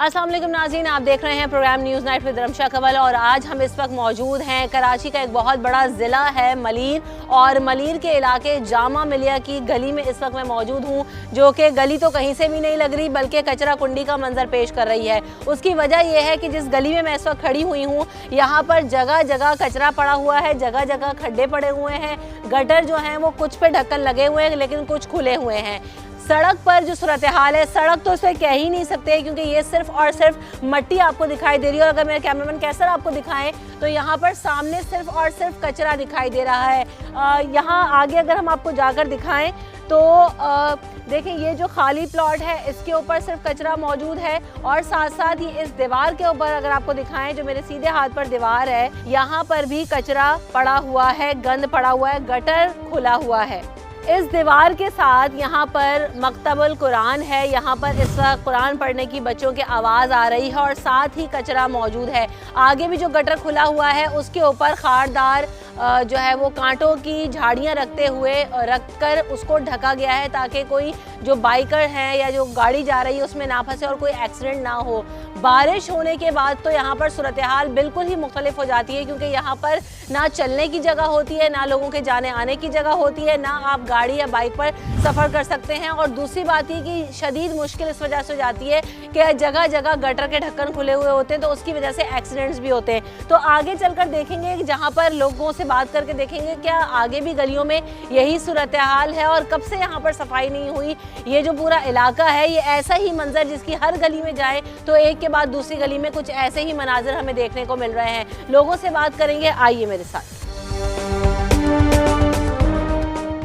अस्सलाम वालेकुम नाज़रीन, आप देख रहे हैं programme news night with Ramsha Kanwal. और आज हम इस वक्त मौजूद हैं कराची का एक बहुत बड़ा ज़िला है मलीर, और मलीर के इलाके जामा मिलिया की गली में इस वक्त मैं मौजूद हूँ, जो कि गली तो कहीं से भी नहीं लग रही बल्कि कचरा कुंडी का मंजर पेश कर रही है। उसकी वजह यह है कि जिस गली में मैं इस वक्त खड़ी हुई हूँ, यहाँ पर जगह जगह कचरा पड़ा हुआ है, जगह जगह खड्डे पड़े हुए हैं, गटर जो हैं वो कुछ पे ढक्कन लगे हुए हैं लेकिन कुछ खुले हुए हैं। सड़क पर जो सूरत हाल है, सड़क तो इसे कह ही नहीं सकते क्योंकि ये सिर्फ और सिर्फ मट्टी आपको दिखाई दे रही है। और अगर मेरे कैमरामैन कैसर आपको दिखाएं तो यहाँ पर सामने सिर्फ और सिर्फ कचरा दिखाई दे रहा है। यहाँ आगे अगर हम आपको जाकर दिखाएं तो देखें, ये जो खाली प्लॉट है इसके ऊपर सिर्फ कचरा मौजूद है, और साथ साथ ही इस दीवार के ऊपर अगर आपको दिखाएं, जो मेरे सीधे हाथ पर दीवार है, यहाँ पर भी कचरा पड़ा हुआ है, गंद पड़ा हुआ है, गटर खुला हुआ है। इस दीवार के साथ यहाँ पर मकतबुल कुरान है, यहाँ पर इस वक्त कुरान पढ़ने की बच्चों की आवाज़ आ रही है, और साथ ही कचरा मौजूद है। आगे भी जो गटर खुला हुआ है उसके ऊपर खारदार जो है वो कांटों की झाड़ियाँ रखकर उसको ढका गया है ताकि कोई जो बाइकर हैं या जो गाड़ी जा रही है उसमें ना फंसे और कोई एक्सीडेंट ना हो। बारिश होने के बाद तो यहाँ पर सूरत हाल बिल्कुल ही मुख्तलिफ हो जाती है, क्योंकि यहाँ पर ना चलने की जगह होती है, ना लोगों के जाने आने की जगह होती है, ना आप गाड़ी या बाइक पर सफ़र कर सकते हैं। और दूसरी बात ये कि शदीद मुश्किल इस वजह से हो जाती है कि जगह जगह गटर के ढक्कन खुले हुए होते हैं, तो उसकी वजह से एक्सीडेंट्स भी होते हैं। तो आगे चलकर देखेंगे, जहाँ पर लोगों से बात करके देखेंगे क्या आगे भी गलियों में यही सूरत हाल है और कब से यहाँ पर सफाई नहीं हुई। ये जो पूरा इलाका है ये ऐसा ही मंजर, जिसकी हर गली में जाए तो एक के बाद दूसरी गली में कुछ ऐसे ही मनाजिर हमें देखने को मिल रहे हैं। लोगों से बात करेंगे, आइए मेरे साथ।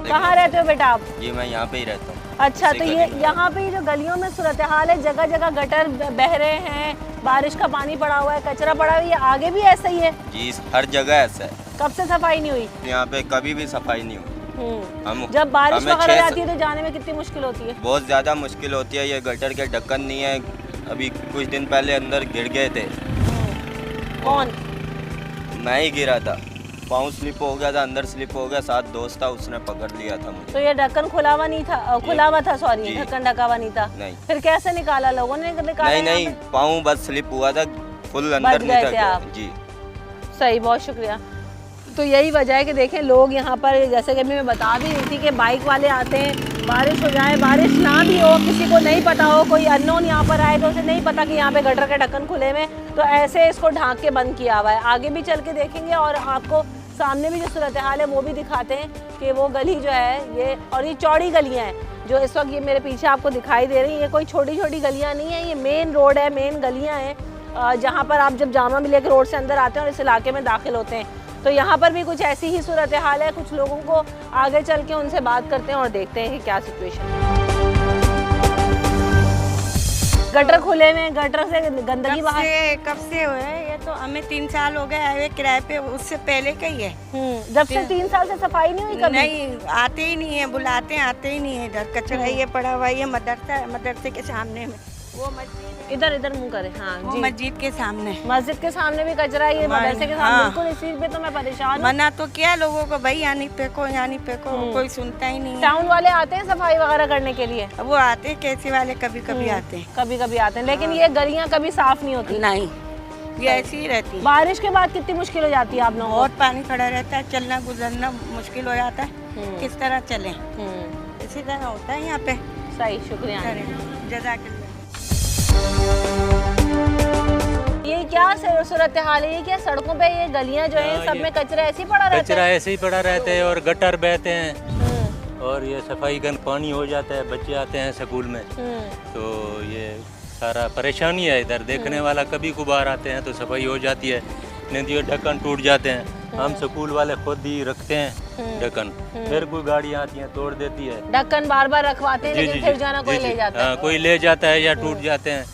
कहाँ रहते हो बेटा आप? जी मैं यहाँ पे ही रहता हूँ। अच्छा, तो ये यहाँ पे जो गलियों में सूरत हाल है, जगह जगह गटर बह रहे हैं, बारिश का पानी पड़ा हुआ है, कचरा पड़ा हुआ है, ये आगे भी ऐसा ही है? जी हर जगह ऐसा है। कब से सफाई नहीं हुई? यहाँ पे कभी भी सफाई नहीं हुई। जब बारिश वगैरह आती है तो जाने में कितनी मुश्किल होती है? बहुत ज़्यादा मुश्किल होती है। ये गटर के ढक्कन नहीं है, अभी कुछ दिन पहले अंदर गिर गए थे। कौन? मैं ही गिरा था, पाँव स्लिप हो गया था, अंदर स्लिप हो गया, साथ दोस्त था उसने पकड़ लिया था मुझे। तो ये ढक्कन खुला हुआ नहीं था, खुला हुआ था, सॉरी, ढक्कन ढका हुआ नहीं था? नहीं। फिर कैसे निकाला लोगों ने? निकाला? नहीं, पाँव बस स्लिप हुआ था, फुल अंदर नहीं था। जी सही, बहुत शुक्रिया। तो यही वजह है कि देखें लोग यहाँ पर, जैसे कि अभी मैं बता भी रही थी कि बाइक वाले आते हैं, बारिश हो जाए, बारिश ना भी हो, किसी को नहीं पता हो, कोई अननोन यहाँ पर आए तो उसे नहीं पता कि यहाँ पे गटर के ढक्कन खुले में, तो ऐसे इसको ढांक के बंद किया हुआ है। आगे भी चल के देखेंगे और आपको सामने भी जो सूरत हाल है वो भी दिखाते हैं कि वो गली जो है ये, और ये चौड़ी गलियाँ हैं जो इस वक्त ये मेरे पीछे आपको दिखाई दे रही हैं। ये कोई छोटी छोटी गलियाँ नहीं है, ये मेन रोड है, मेन गलियाँ हैं जहाँ पर आप जब जामा मिलिया के रोड से अंदर आते हैं और इस इलाके में दाखिल होते हैं। तो यहाँ पर भी कुछ ऐसी ही सूरत हाल है। कुछ लोगों को आगे चल के उनसे बात करते हैं और देखते हैं कि क्या सिचुएशन है। गटर खुले में, गटर से गंदगी बाहर कब से हुआ है? ये तो हमें 3 साल हो गए आए किराए पे, उससे पहले का ही है। जब से 3 साल से सफाई नहीं हुई कभी? नहीं, आते ही नहीं है, बुलाते हैं आते ही नहीं है। इधर कचरा ये पड़ा हुआ है, ये मदरसा है, मदरसे के सामने में वो मस्जिद, इधर मुंह करे। हाँ वो जी, मस्जिद के सामने, मस्जिद के सामने भी कचरा है, ये मदरसे के सामने। बिल्कुल, इस चीज पे तो मैं परेशान हूं। मना तो किया लोगों को, भाई यहाँ नहीं फेंको, यहाँ नहीं फेंको, कोई सुनता ही नहीं है। टाउन वाले आते हैं सफाई वगैरह करने के लिए? वो आते हैं, कैसे वाले कभी कभी आते हैं, कभी कभी आते हैं, लेकिन ये गलियां कभी साफ नहीं होती? नहीं, ये ऐसी ही रहती है। बारिश के बाद कितनी मुश्किल हो जाती है आप लोगों को? बहुत पानी खड़ा रहता है, चलना गुजरना मुश्किल हो जाता है, किस तरह चले, इसी तरह होता है यहाँ पे। सही, शुक्रिया। जज़ाकल्लाह। ये क्या सूरत हाल है? ये क्या सड़कों पे ये गलियां जो हैं सब में कचरा ऐसे ही पड़ा रहता है? कचरा ऐसे ही पड़ा रहता है और गटर बहते हैं और ये सफाई गंद पानी हो जाता है, बच्चे आते हैं स्कूल में, तो ये सारा परेशानी है। इधर देखने वाला कभी कभार आते हैं तो सफाई हो जाती है, नहीं तो ये ढक्कन टूट जाते हैं। हम स्कूल वाले खुद ही रखते हैं ढक्कन, फिर कोई गाड़ी आती है तोड़ देती है। ढक्कन बार बार रखवाते हैं, लेकिन फिर जाना कोई ले जाता है। कोई ले जाता है या टूट जाते हैं,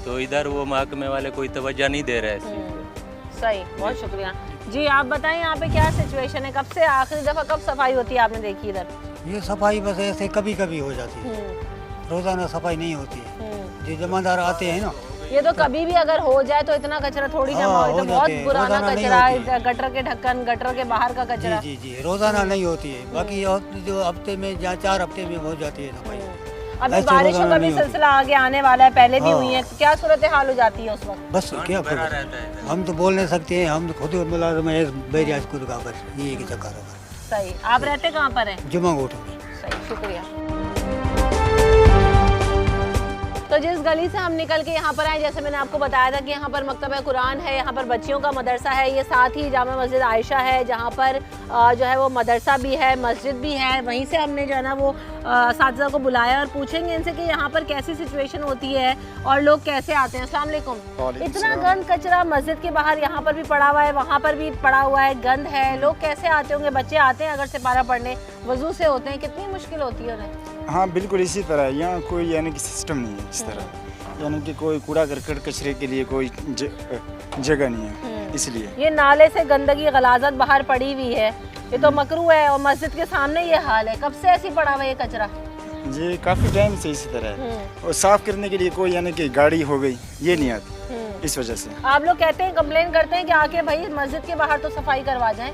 तो इधर वो महकमे वाले कोई तवज्जो नहीं दे रहे हैं। सही, बहुत शुक्रिया जी। आप बताएं यहाँ पे क्या सिचुएशन है? कब से आखिरी दफा कब सफाई होती है आपने देखी इधर? ये सफाई बस ऐसे कभी कभी हो जाती है, रोजाना सफाई नहीं होती है। जो जमादार आते हैं ना, ये तो कभी भी अगर हो जाए तो इतना कचरा थोड़ी जमा हो, तो बहुत पुराना कचरा है, गटर के ढक्कन, गटर के बाहर का कचरा। जी रोजाना नहीं होती है, बाकी जो हफ्ते में या 4 हफ्ते में हो जाती है सफाई। अभी ऐसे बारिशों रोजाना का भी नहीं होती। सिलसिला आगे आने वाला है, पहले भी हाँ। हुई है, तो क्या सूरत हाल हो जाती है उस वक्त? बस क्या भरा करें, रहता है। हम तो बोल नहीं सकते हैं, हम तो खुद मुलाजिम है बैरिया स्कूल का, बस ये की चक्कर है। सही। आप रहते कहाँ पर हैं? जुमा को उठोगे। सही, शुक्रिया। तो जिस गली से हम निकल के यहाँ पर आए, जैसे मैंने आपको बताया था कि यहाँ पर मकतबा कुरान है, यहाँ पर बच्चियों का मदरसा है, ये साथ ही जामा मस्जिद आयशा है जहाँ पर जो है वो मदरसा भी है, मस्जिद भी है। वहीं से हमने जो है ना वो साथिज़ा को बुलाया और पूछेंगे इनसे कि यहाँ पर कैसी सिचुएशन होती है और लोग कैसे आते हैं। अस्सलाम वालेकुम। इतना गंद कचरा मस्जिद के बाहर यहाँ पर भी पड़ा हुआ है, वहाँ पर भी पड़ा हुआ है, गंद है, लोग कैसे आते होंगे? बच्चे आते हैं अगर सिपारा पढ़ने, वजू से होते हैं, कितनी मुश्किल होती है उन्हें? हाँ बिल्कुल इसी तरह है। यहाँ कोई यानी कि सिस्टम नहीं है इस तरह, यानी कि कोई कूड़ा करकट कचरे के लिए कोई जगह नहीं है, इसलिए ये नाले से गंदगी गलाजत बाहर पड़ी हुई है, ये तो मकरू है और मस्जिद के सामने ये हाल है। कब से ऐसी पड़ा हुआ है ये कचरा? ये काफ़ी टाइम से इसी तरह है। और साफ़ करने के लिए कोई यानी कि गाड़ी हो गई ये नहीं आती, इस वजह से। आप लोग कहते हैं, कंप्लेन करते हैं कि आके भाई मस्जिद के बाहर तो सफाई करवा जाएं।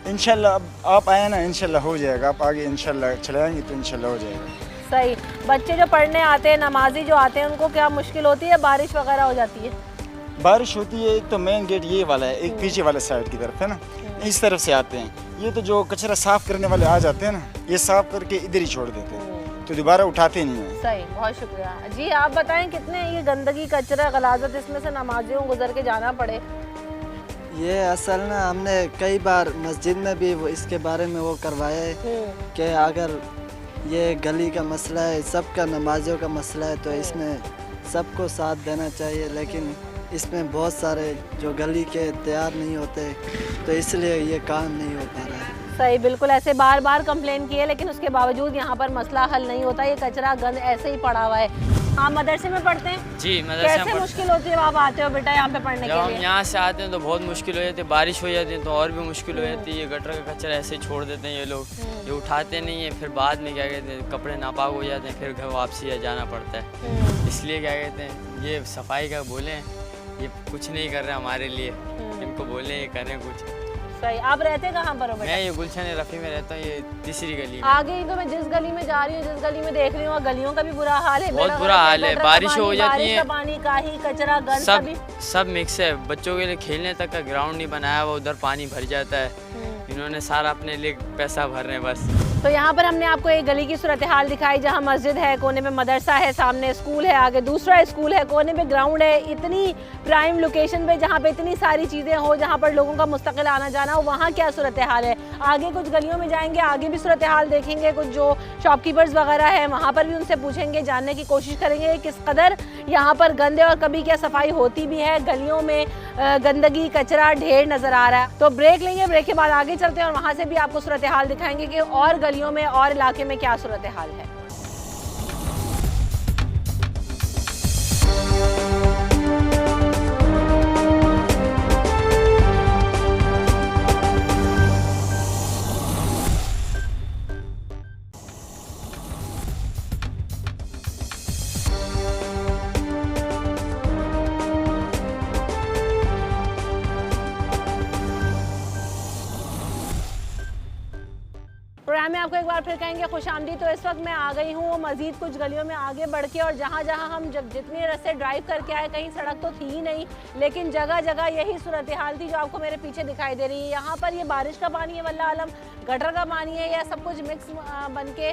इंशाल्लाह अब आप आए ना, इंशाल्लाह हो जाएगा। आप आगे इंशाल्लाह चलाएंगे तो इंशाल्लाह हो जाएगा। सही। बच्चे जो पढ़ने आते हैं, नमाजी जो आते हैं, उनको क्या मुश्किल होती है? बारिश वगैरह हो जाती है? बारिश होती है, एक तो मेन गेट ये वाला है, एक पीछे वाले साइड की तरफ है ना, इस तरफ से आते हैं। ये तो जो कचरा साफ़ करने वाले आ जाते हैं ना, ये साफ़ करके इधर ही छोड़ देते हैं, तो दोबारा उठाते नहीं हैं। सही, बहुत शुक्रिया जी। आप बताएं कितने ये गंदगी कचरा गलाजत इसमें से नमाजियों को गुजर के जाना पड़े? ये असल ना हमने कई बार मस्जिद में भी इसके बारे में वो करवाया है कि अगर ये गली का मसला है, सबका नमाजियों का मसला है, तो इसमें सबको साथ देना चाहिए। लेकिन इसमें बहुत सारे जो गली के तैयार नहीं होते, तो इसलिए ये काम नहीं हो पा रहा है। सही, बिल्कुल ऐसे बार बार कंप्लेन किए, लेकिन उसके बावजूद यहाँ पर मसला हल नहीं होता, ये कचरा गंद ऐसे ही पड़ा हुआ है। आप मदरसे में पढ़ते हैं? जी मदरसे में कैसे मुश्किल होती है? आप आते हो बेटा यहाँ पे पढ़ने जब के हम लिए? यहाँ से आते हैं तो बहुत मुश्किल हो जाती है, बारिश हो जाती है तो और भी मुश्किल हो जाती है। ये गटर का कचरा ऐसे ही छोड़ देते हैं ये लोग, ये उठाते नहीं है, फिर बाद में क्या कहते हैं कपड़े नापाक हो जाते हैं, फिर घर वापसी जाना पड़ता है। इसलिए क्या कहते हैं ये सफाई का बोलें, ये कुछ नहीं कर रहे हमारे लिए, इनको बोलें ये करें कुछ। सही। आप रहते कहाँ पर हो बेटा? मैं ये गुलशन रफ़ी में रहता हूँ, ये तीसरी गली में। आगे ही तो मैं जिस गली में जा रही हूँ, जिस गली में देख रही हूँ, गलियों का भी बुरा हाल है। बहुत बुरा हाल है, बारिश हो जाती बारिश है, का पानी, काही, कचरा, गंद सब मिक्स है। बच्चों के लिए खेलने तक का ग्राउंड नहीं बनाया हुआ, उधर पानी भर जाता है। इन्होंने सारा अपने लिए पैसा भर रहे हैं बस। तो यहाँ पर हमने आपको एक गली की सूरत हाल दिखाई, जहाँ मस्जिद है, कोने में मदरसा है, सामने स्कूल है, आगे दूसरा स्कूल है, कोने में ग्राउंड है। इतनी प्राइम लोकेशन पे जहाँ पे इतनी सारी चीज़ें हो, जहाँ पर लोगों का मुस्तकिल आना जाना हो, वहाँ क्या सूरत हाल है? आगे कुछ गलियों में जाएंगे, आगे भी सूरत हाल देखेंगे। कुछ जो शॉपकीपर्स वगैरह हैं वहाँ पर भी उनसे पूछेंगे, जानने की कोशिश करेंगे किस कदर यहाँ पर गंदे और कभी क्या सफाई होती भी है। गलियों में गंदगी कचरा ढेर नज़र आ रहा है। तो ब्रेक लेंगे, ब्रेक के बाद आगे चलते हैं और वहाँ से भी आपको सूरत हाल दिखाएंगे कि और गलियों में और इलाके में क्या सूरत हाल है। प्रोग्राम में आपको एक बार फिर कहेंगे खुशामदीद। तो इस वक्त मैं आ गई हूँ मज़ीद कुछ गलियों में आगे बढ़ के, और जहाँ जहाँ हम जब जितने रास्ते ड्राइव करके आए, कहीं सड़क तो थी ही नहीं, लेकिन जगह जगह यही सूरत हाल थी जो आपको मेरे पीछे दिखाई दे रही है। यहाँ पर ये बारिश का पानी है, वल्लाह आलम गटर का पानी है, या सब कुछ मिक्स बन के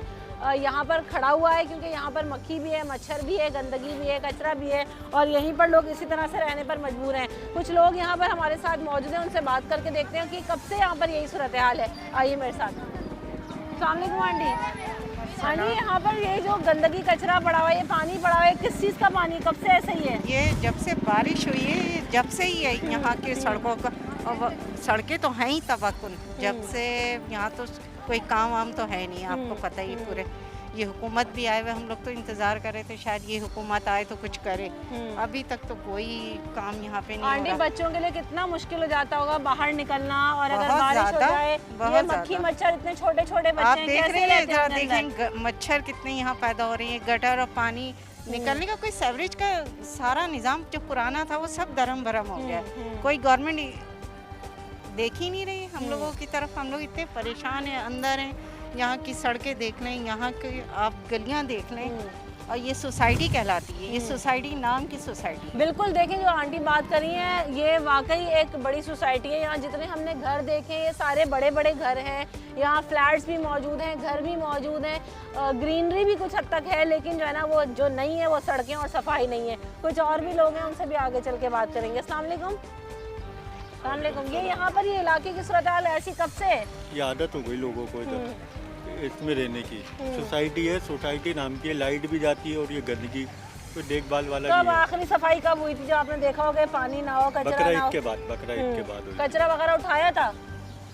यहाँ पर खड़ा हुआ है, क्योंकि यहाँ पर मक्खी भी है, मच्छर भी है, गंदगी भी है, कचरा भी है, और यहीं पर लोग इसी तरह से रहने पर मजबूर हैं। कुछ लोग यहाँ पर हमारे साथ मौजूद हैं, उनसे बात करके देखते हैं कि कब से यहाँ पर यही सूरत हाल है। आइए मेरे साथ। अस्सलाम आंटी। आंटी, यहाँ पर ये जो गंदगी कचरा पड़ा हुआ है, ये पानी पड़ा हुआ है, किस चीज़ का पानी, कब से ऐसे ही है? ये जब से बारिश हुई है, ये जब से ही है यहाँ के सड़कों का। और सड़कें तो हैं ही तबाकुन, जब से यहाँ तो कोई काम वाम तो है नहीं, आपको पता ही पूरे। ये हुकूमत भी आए हुए, हम लोग तो इंतज़ार कर रहे थे शायद ये हुकूमत आए तो कुछ करे। अभी तक तो कोई काम यहाँ पे नहीं हो आंटी, रहा। बच्चों के लिए कितना मुश्किल हो जाता होगा बाहर निकलना, और अगर बहुत बारिश हो ज़्यादा, जाए, बहुत ये मक्खी ज़्यादा। मच्छर, इतने छोटे छोटे बच्चे आप हैं, देख कैसे रहे हैं, रहते हैं जरा उनके अंदर? देखें मच्छर कितने यहाँ पैदा हो रहे हैं। गटर और पानी निकलने का कोई सेवरेज का सारा निज़ाम जो पुराना था वो सब दरम भरम हो गया। कोई गवर्नमेंट देख ही नहीं रही हम लोगों की तरफ। हम लोग इतने परेशान हैं, अंदर हैं, यहाँ की सड़कें देख लें, यहाँ की आप गलियाँ देख लें, और ये सोसाइटी कहलाती है, ये सोसाइटी नाम की सोसाइटी। बिल्कुल, देखिए जो आंटी बात कर रही हैं ये वाकई एक बड़ी सोसाइटी है। यहाँ जितने हमने घर देखे ये सारे बड़े बड़े घर हैं, यहाँ फ्लैट्स भी मौजूद हैं, घर भी मौजूद हैं, ग्रीनरी भी कुछ हद तक है, लेकिन जो है ना वो जो नहीं है वो सड़कें और सफाई नहीं है। कुछ और भी लोग हैं, उनसे भी आगे चल के बात करेंगे। अस्सलाम वालेकुम। अस्सलाम वालेकुम। ये यहाँ पर ये इलाके की सूरत हाल ऐसी कब से है? ये आदत हो गई लोगों को इधर इसमें रहने की। सोसाइटी है, सोसाइटी नाम की है, लाइट भी जाती है और ये गंदगी कोई देखभाल वाला कब नहीं है। आखिरी सफाई कब हुई थी जो आपने देखा होगा पानी ना हो, कचरा बकरा ना हो? ईद के बाद, बकरा ईद के बाद हुई। कचरा वगैरह उठाया था?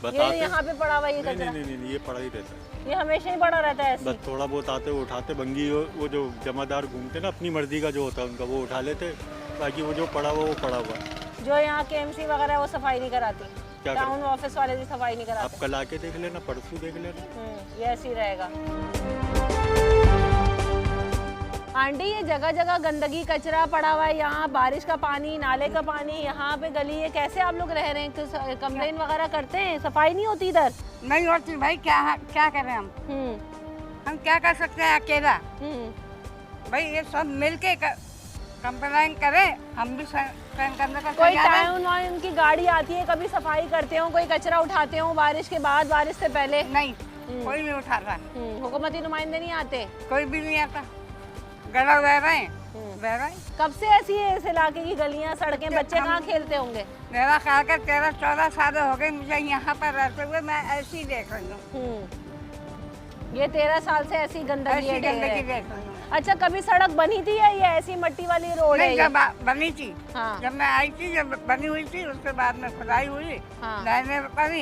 बताते ये यहाँ पे पड़ा हुआ ये नहीं, कचरा? नहीं, ये पड़ा ही रहता है। ये हमेशा ही पड़ा रहता है ऐसे? बस थोड़ा बहुत आते वो उठाते, बंगी वो जो जमादार घूमते ना अपनी मर्जी का जो होता है उनका वो उठा लेते, बाकी वो जो पड़ा हुआ वो पड़ा हुआ। जो यहाँ KMC वगैरह वो सफाई नहीं कराती? क्या टाउन ऑफिस वाले भी सफाई नहीं कराते? आप कल आके देख लेना, परसों देख लेना। ये ऐसे ही रहेगा। आंटी ये जगह जगह गंदगी कचरा पड़ा हुआ है, यहाँ बारिश का पानी, नाले का पानी, यहाँ पे गली है, कैसे आप लोग रह रहे हैं? कंप्लेन वगैरह करते हैं? सफाई नहीं होती इधर? नहीं होती भाई, क्या करें हम क्या कर सकते हैं अकेला? भाई ये सब मिलके कंप्लेन करें, हम भी सहन करने का कोई टाइम उनकी गाड़ी आती है, कभी सफाई करते हो, कोई कचरा उठाते हो बारिश के बाद, बारिश से पहले? नहीं, कोई नहीं उठा रहा। हुकूमती नुमाइंदे नहीं आते? कोई भी नहीं आता, गला बह रहे हैं। कब से ऐसी है इस इलाके की गलियां, सड़कें? बच्चे कहाँ खेलते होंगे? मेरा ख्याल कर 13-14 साल हो गए मुझे यहाँ पर रहते हुए, मैं ऐसी देख रही हूँ। ये 13 साल से ऐसी गंदगी देख रही हूँ। अच्छा, कभी सड़क बनी थी या ये ऐसी मट्टी वाली रोड है? जब बनी थी, हाँ। जब मैं आई थी, जब बनी हुई थी, उसके बाद में खुदाई हुई, हाँ। लाइनें बनी,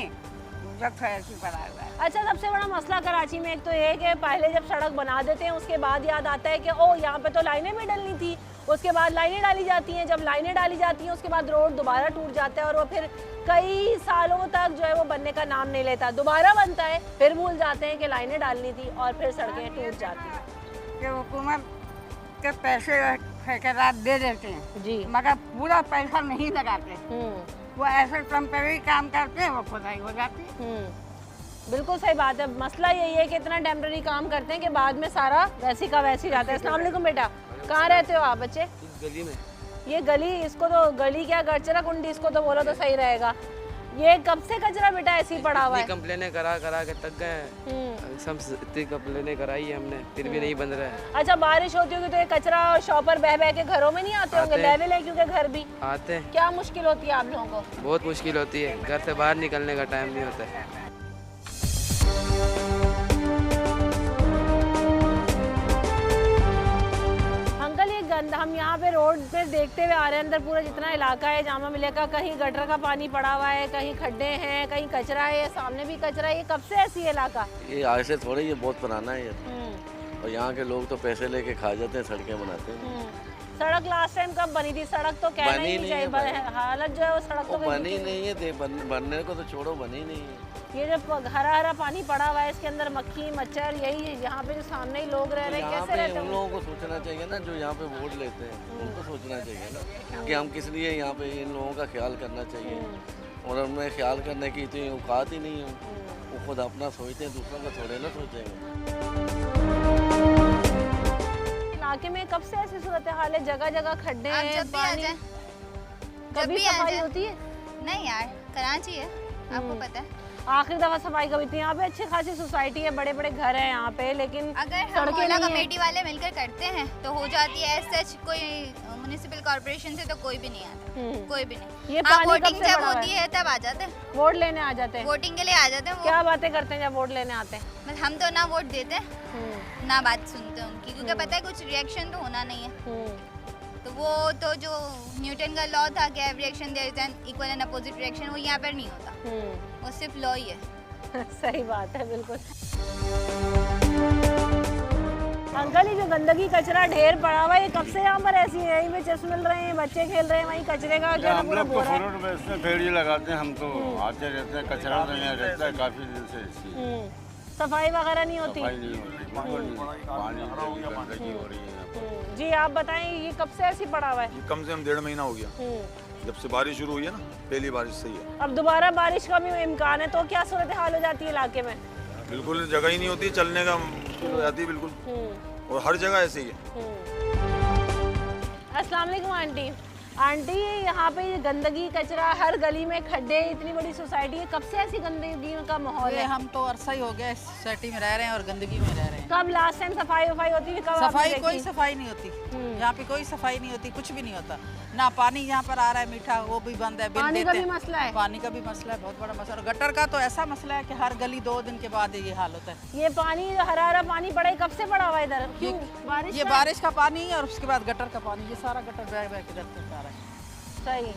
जब से ऐसी पड़ा हुआ है। अच्छा, सबसे बड़ा मसला कराची में एक तो ये है कि पहले जब सड़क बना देते हैं उसके बाद याद आता है कि ओ यहाँ पे तो लाइनें भी डलनी थी, उसके बाद लाइनें डाली जाती हैं, जब लाइनें डाली जाती हैं उसके बाद रोड दोबारा टूट जाता है और वो फिर कई सालों तक जो है वो बनने का नाम नहीं लेता, दोबारा बनता है, फिर भूल जाते हैं कि लाइनें डालनी थी और फिर सड़कें टूट जाती हैं। कि हुकूमत के पैसे ठेकेदार दे देते हैं जी, मगर पूरा पैसा नहीं लगाते, वो ऐसे टेम्परेरी काम करते हैं, वो खुदाई हो जाती है। बिल्कुल सही बात है। मसला यही है कि इतना टेम्परेरी काम करते हैं कि बाद में सारा वैसी का वैसी जाता है। अस्सलाम वालेकुम बेटा, कहाँ रहते हो आप बच्चे? गली में। ये गली, इसको तो गली क्या कचरा कुंडी इसको तो बोलो तो सही रहेगा। ये कब से कचरा बेटा ऐसे ही पड़ा हुआ है? कंप्लेनें करा के थक गए हैं, सब इतनी कंप्लेनें कराई है हमने, फिर भी नहीं बन रहा है। अच्छा, बारिश होती होगी तो ये कचरा शॉपर बह बह के घरों में नहीं आते होंगे? लेवल है क्योंकि घर भी आते हैं। क्या मुश्किल होती है आप लोगों को? बहुत मुश्किल होती है, घर से बाहर निकलने का टाइम नहीं होता है। अंकल ये गंदा हम यहाँ पे रोड पे देखते हुए आ रहे हैं, अंदर पूरा जितना इलाका है जामा मिलिया का, कहीं गटर का पानी पड़ा हुआ है, कहीं खड्डे हैं, कहीं कचरा है, सामने भी कचरा है। ये कब से ऐसी है इलाका? ये आज से थोड़े, ये बहुत पुराना है ये, और यहाँ के लोग तो पैसे लेके खा जाते हैं, सड़कें बनाते हैं। सड़क लास्ट टाइम कब बनी थी? सड़क तो कहना ही नहीं चाहिए, हालत जो है वो सड़क तो बनी नहीं है, बनने को तो छोड़ो, बनी नहीं है। ये जो हरा हरा पानी पड़ा हुआ है इसके अंदर मक्खी मच्छर, यही यहाँ पे जो सामने ही लोग रह रहे हैं, कैसे रहते हैं? उन लोगों को सोचना चाहिए ना, जो यहाँ पे वोट लेते हैं, उनको सोचना चाहिए ना कि हम किस लिए यहाँ पे, इन लोगों का ख्याल करना चाहिए, और उनमें ख्याल करने की इतनी औकात ही नहीं है। वो खुद अपना सोचते हैं, दूसरों का थोड़े ना सोचेंगे। इलाके में कब से ऐसी सूरत हाल है? जगह जगह खड्डे हैं, पानी, कभी सफाई होती है? नहीं यार, कराची है, आपको पता है। आखिरी दफा सफाई कभी थी? यहाँ पे अच्छी खासी सोसाइटी है, बड़े बड़े घर हैं यहाँ पे, लेकिन अगर हम मोहल्ला कमेटी वाले मिलकर करते हैं तो हो जाती है। ऐसे कोई म्युनिसिपल कॉर्पोरेशन से तो कोई भी नहीं आता, कोई भी नहीं। ये वोटिंग जब होती है तब आ जाते हैं, वोट लेने आ जाते हैं, वोटिंग के लिए आ जाते हैं। क्या बातें करते हैं जब वोट लेने आते हैं? हम तो ना वोट देते ना बात सुनते हैं उनकी, क्योंकि पता है कुछ रिएक्शन तो होना नहीं है। तो वो तो जो न्यूटन का लॉ था कि every reaction there is an equal and opposite reaction, वो यहाँ पर नहीं होता, वो सिर्फ लॉ ही है। सही बात है, बिल्कुल। अंकल ये जो गंदगी कचरा ढेर पड़ा हुआ है, ये कब से यहाँ पर ऐसी है? यहीं पे चिप्स मिल रहे हैं, बच्चे खेल रहे हैं, वहीं कचरे का जो हम लोग तो फ्रूट बेचते हैं, फेरी लगाते हैं, हम तो आते रहते हैं, कचरा तो यहाँ रहता है काफी दिन से। सफाई वगैरह नहीं होती? सफाई नहीं होती, पानी गंदगी हो रही है। जी आप बताएं, ये कब से ऐसी पड़ा हुआ है? ये कम से कम 1.5 महीना हो गया, जब से बारिश शुरू हुई है ना, पहली बारिश सही है। अब दोबारा बारिश का भी इम्कान है, तो क्या सूरत हाल हो जाती है इलाके में? बिल्कुल जगह ही नहीं होती, चलने का मुश्किल हो जाती है बिल्कुल। और हर जगह ऐसे ही है। अस्सलाम वालेकुम आंटी। आंटी यहाँ पे ये गंदगी कचरा हर गली में खड्डे, इतनी बड़ी सोसाइटी है, कब से ऐसी गंदगी का माहौल है? हम तो अरसा ही हो गया इस सोसाइटी में रह रहे हैं और गंदगी में रह रहे हैं। कब लास्ट टाइम सफाई वफाई होती थी? कब सफाई कोई सफाई नहीं होती यहाँ पे, कोई सफाई नहीं होती, कुछ भी नहीं होता ना। पानी यहाँ पर आ रहा है मीठा, वो भी बंद है। पानी का भी मसला है? पानी का भी मसला है, बहुत बड़ा मसला। और गटर का तो ऐसा मसला है कि हर गली 2 दिन के बाद ये हाल होता है। ये पानी हरा हरा पानी पड़ा है, कब से पड़ा हुआ इधर? क्यों? बारिश? ये बारिश का पानी और उसके बाद गटर का पानी, ये सारा गटर बह बह के इधर तक आ रहा है। सही।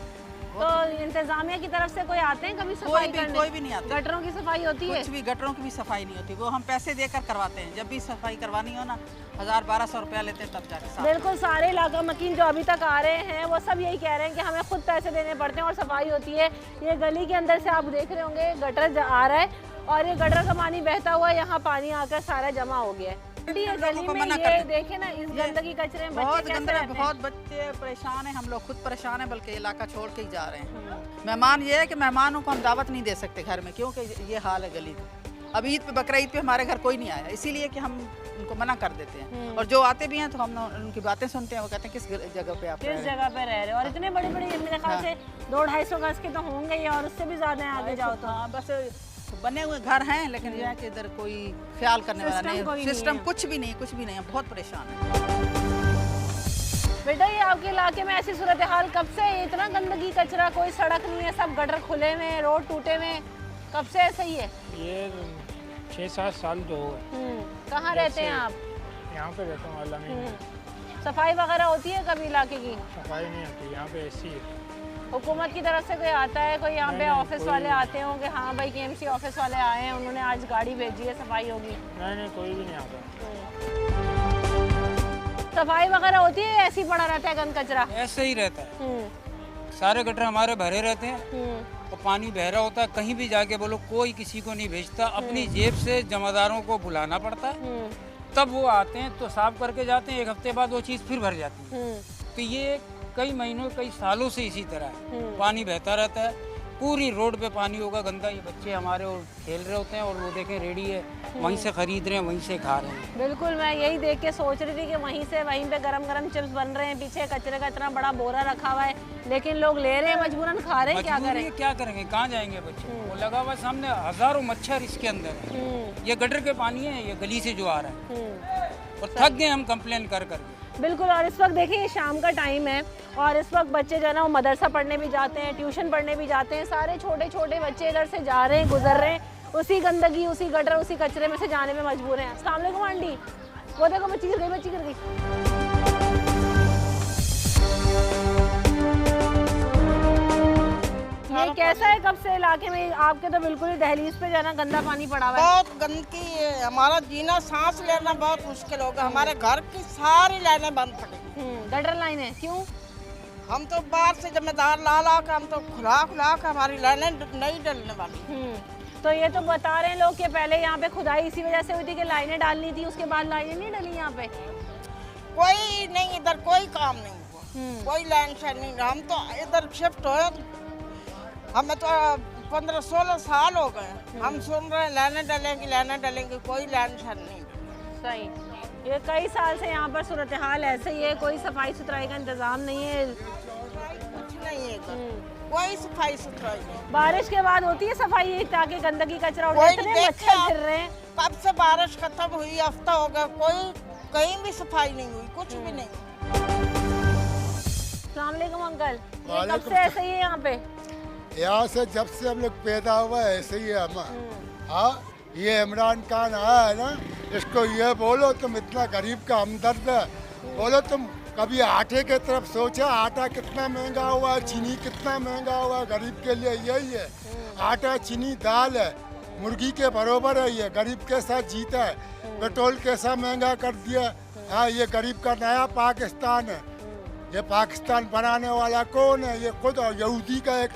तो इंतजामिया की तरफ से कोई आते हैं कभी सफाई करने? कोई भी नहीं आता। गटरों की सफाई होती है? कुछ भी, गटरों की भी सफाई नहीं होती। वो हम पैसे देकर करवाते हैं। जब भी सफाई करवानी हो ना 1000-1200 रुपया लेते हैं, तब जाके। बिल्कुल, सारे इलाका मकीन जो अभी तक आ रहे हैं वो सब यही कह रहे हैं कि हमें खुद पैसे देने पड़ते हैं और सफाई होती है। ये गली के अंदर से आप देख रहे होंगे गटर आ रहा है और ये गटर का पानी बहता हुआ यहाँ पानी आकर सारा जमा हो गया है। ये गली में ये देखे ना, इस गंदगी कचरे में बहुत गंदा, बहुत बच्चे परेशान हैं, हम लोग खुद परेशान हैं, बल्कि इलाका छोड़ के ही जा रहे हैं। मेहमान ये है कि मेहमानों को हम दावत नहीं दे सकते घर में, क्योंकि ये हाल है गली का। अब ईद पे, बकरा ईद पे हमारे घर कोई नहीं आया, इसीलिए कि हम उनको मना कर देते हैं। और जो आते भी हैं तो हम उनकी बातें सुनते हैं, वो कहते हैं किस जगह पे आप किस जगह पे रह रहे हो। और इतने बड़े बड़े मेरे ख्याल से 200-250 गज के तो होंगे ही, और उससे भी ज्यादा आगे जाओ तो। हाँ, बस बने हुए घर हैं, लेकिन यह है कि इधर कोई ख्याल करने वाला नहीं, सिस्टम कुछ भी नहीं, कुछ भी नहीं है। बहुत परेशान है बेटा। ये आपके इलाके में ऐसी सूरत हाल कब से? इतना गंदगी कचरा, कोई सड़क नहीं है, सब गटर खुले में, रोड टूटे में, कब से ऐसा ही है? ये 6-7 साल तो हो गए। कहाँ रहते हैं आप? यहाँ पे रहता हूँ अल्लाह में। सफाई वगैरह होती है कभी इलाके की? सफाई नहीं होती यहाँ पे, ऐसी है। हुकूमत की तरफ से कोई आता है? कोई यहाँ पे ऑफिस वाले आते होंगे, हाँ भाई KMC ऑफिस वाले आए हैं, उन्होंने आज गाड़ी भेजी है, सफाई होगी? नहीं, कोई भी नहीं आता। सफाई वगैरह होती है, ऐसे ही पड़ा रहता है गंद कचरा? ऐसे ही रहता है, सारे गटर हमारे भरे रहते हैं तो पानी बह रहा होता है। कहीं भी जाके बोलो, कोई किसी को नहीं भेजता, अपनी जेब से जमादारों को बुलाना पड़ता है, तब वो आते हैं तो साफ करके जाते हैं। 1 हफ्ते बाद वो चीज़ फिर भर जाती है। तो ये कई महीनों, कई सालों से इसी तरह है, पानी बहता रहता है। पूरी रोड पे पानी होगा गंदा। ये बच्चे हमारे और खेल रहे होते हैं, और वो देखें रेडी है, वहीं से खरीद रहे हैं, वहीं से खा रहे हैं। बिल्कुल, मैं यही देख के सोच रही थी कि वहीं पे गरम गरम चिप्स बन रहे हैं, पीछे कचरे का इतना बड़ा बोरा रखा हुआ है, लेकिन लोग ले रहे हैं, मजबूरन खा रहे हैं। क्या करें? क्या करेंगे, कहाँ जाएंगे बच्चे? वो लगा हुआ सामने, हजारों मच्छर इसके अंदर है। ये गटर के पानी है, ये गली से जो आ रहा है, और थक गए हम कंप्लेन कर करके। बिल्कुल। और इस वक्त देखिए, ये शाम का टाइम है और इस वक्त बच्चे जो है ना वो मदरसा पढ़ने भी जाते हैं, ट्यूशन पढ़ने भी जाते हैं। सारे छोटे छोटे बच्चे इधर से जा रहे हैं, गुजर रहे हैं, उसी गंदगी, उसी गटर, उसी कचरे में से जाने में मजबूर हैं। अस्सलाम वालेकुम आंटी। वो देखो बच्ची गिर गई, बच्ची गिर गई। ये कैसा है? कब से इलाके में आपके तो बिल्कुल ही दहलीज पे जाना गंदा पानी पड़ा हुआ है? बहुत गंदगी है, हमारा जीना, सांस लेना बहुत मुश्किल होगा। हमारे घर की सारी लाइनें बंद पड़ी। गटर लाइनें क्यों? हम तो बाहर से जिम्मेदार ला के हम तो खुला के हमारी लाइनें नहीं डलने वाली। तो ये तो बता रहे हैं लोग कि पहले यहाँ पे खुदाई इसी वजह से हुई थी कि लाइनें डालनी थी, उसके बाद लाइनें नहीं डली यहाँ पे। कोई नहीं, इधर कोई काम नहीं हुआ, कोई लाइन शाइन नहीं। हम तो इधर शिफ्ट हुए, हमें तो 15-16 साल हो गए, हम सुन रहे हैं लाइनें डलेंगी, कोई लाइन शाइन नहीं। सही। ये कई साल से यहाँ पर सूरत हाल ऐसे ही है, कोई सफाई सुथराई का इंतजाम नहीं है। कुछ नहीं है, कोई सफाई सुथराई नहीं। बारिश के बाद होती है सफाई ताकि गंदगी कचरा उठे, इतने मच्छर गिर रहे हैं। कब से बारिश खत्म हुई, हफ्ता हो गया, कोई कहीं भी सफाई नहीं हुई, कुछ भी नहीं। अस्सलाम वालेकुम अंकल। ये कब से ऐसे ही है यहाँ पे? यहाँ से जब से हम लोग पैदा हुआ है ऐसे ही है हम। हाँ, ये इमरान खान आया है ना, इसको ये बोलो तुम इतना गरीब का हमदर्द है, बोलो तुम कभी आटे के तरफ सोचा? आटा कितना महंगा हुआ है, चीनी कितना महंगा हुआ है, गरीब के लिए यही है। आटा, चीनी, दाल है, मुर्गी के बरोबर है, ये गरीब के साथ जीता है। पेट्रोल कैसा महंगा कर दिया। हाँ, ये गरीब का नया पाकिस्तान है। ये पाकिस्तान बनाने वाला कौन है? ये खुद यहूदी का एक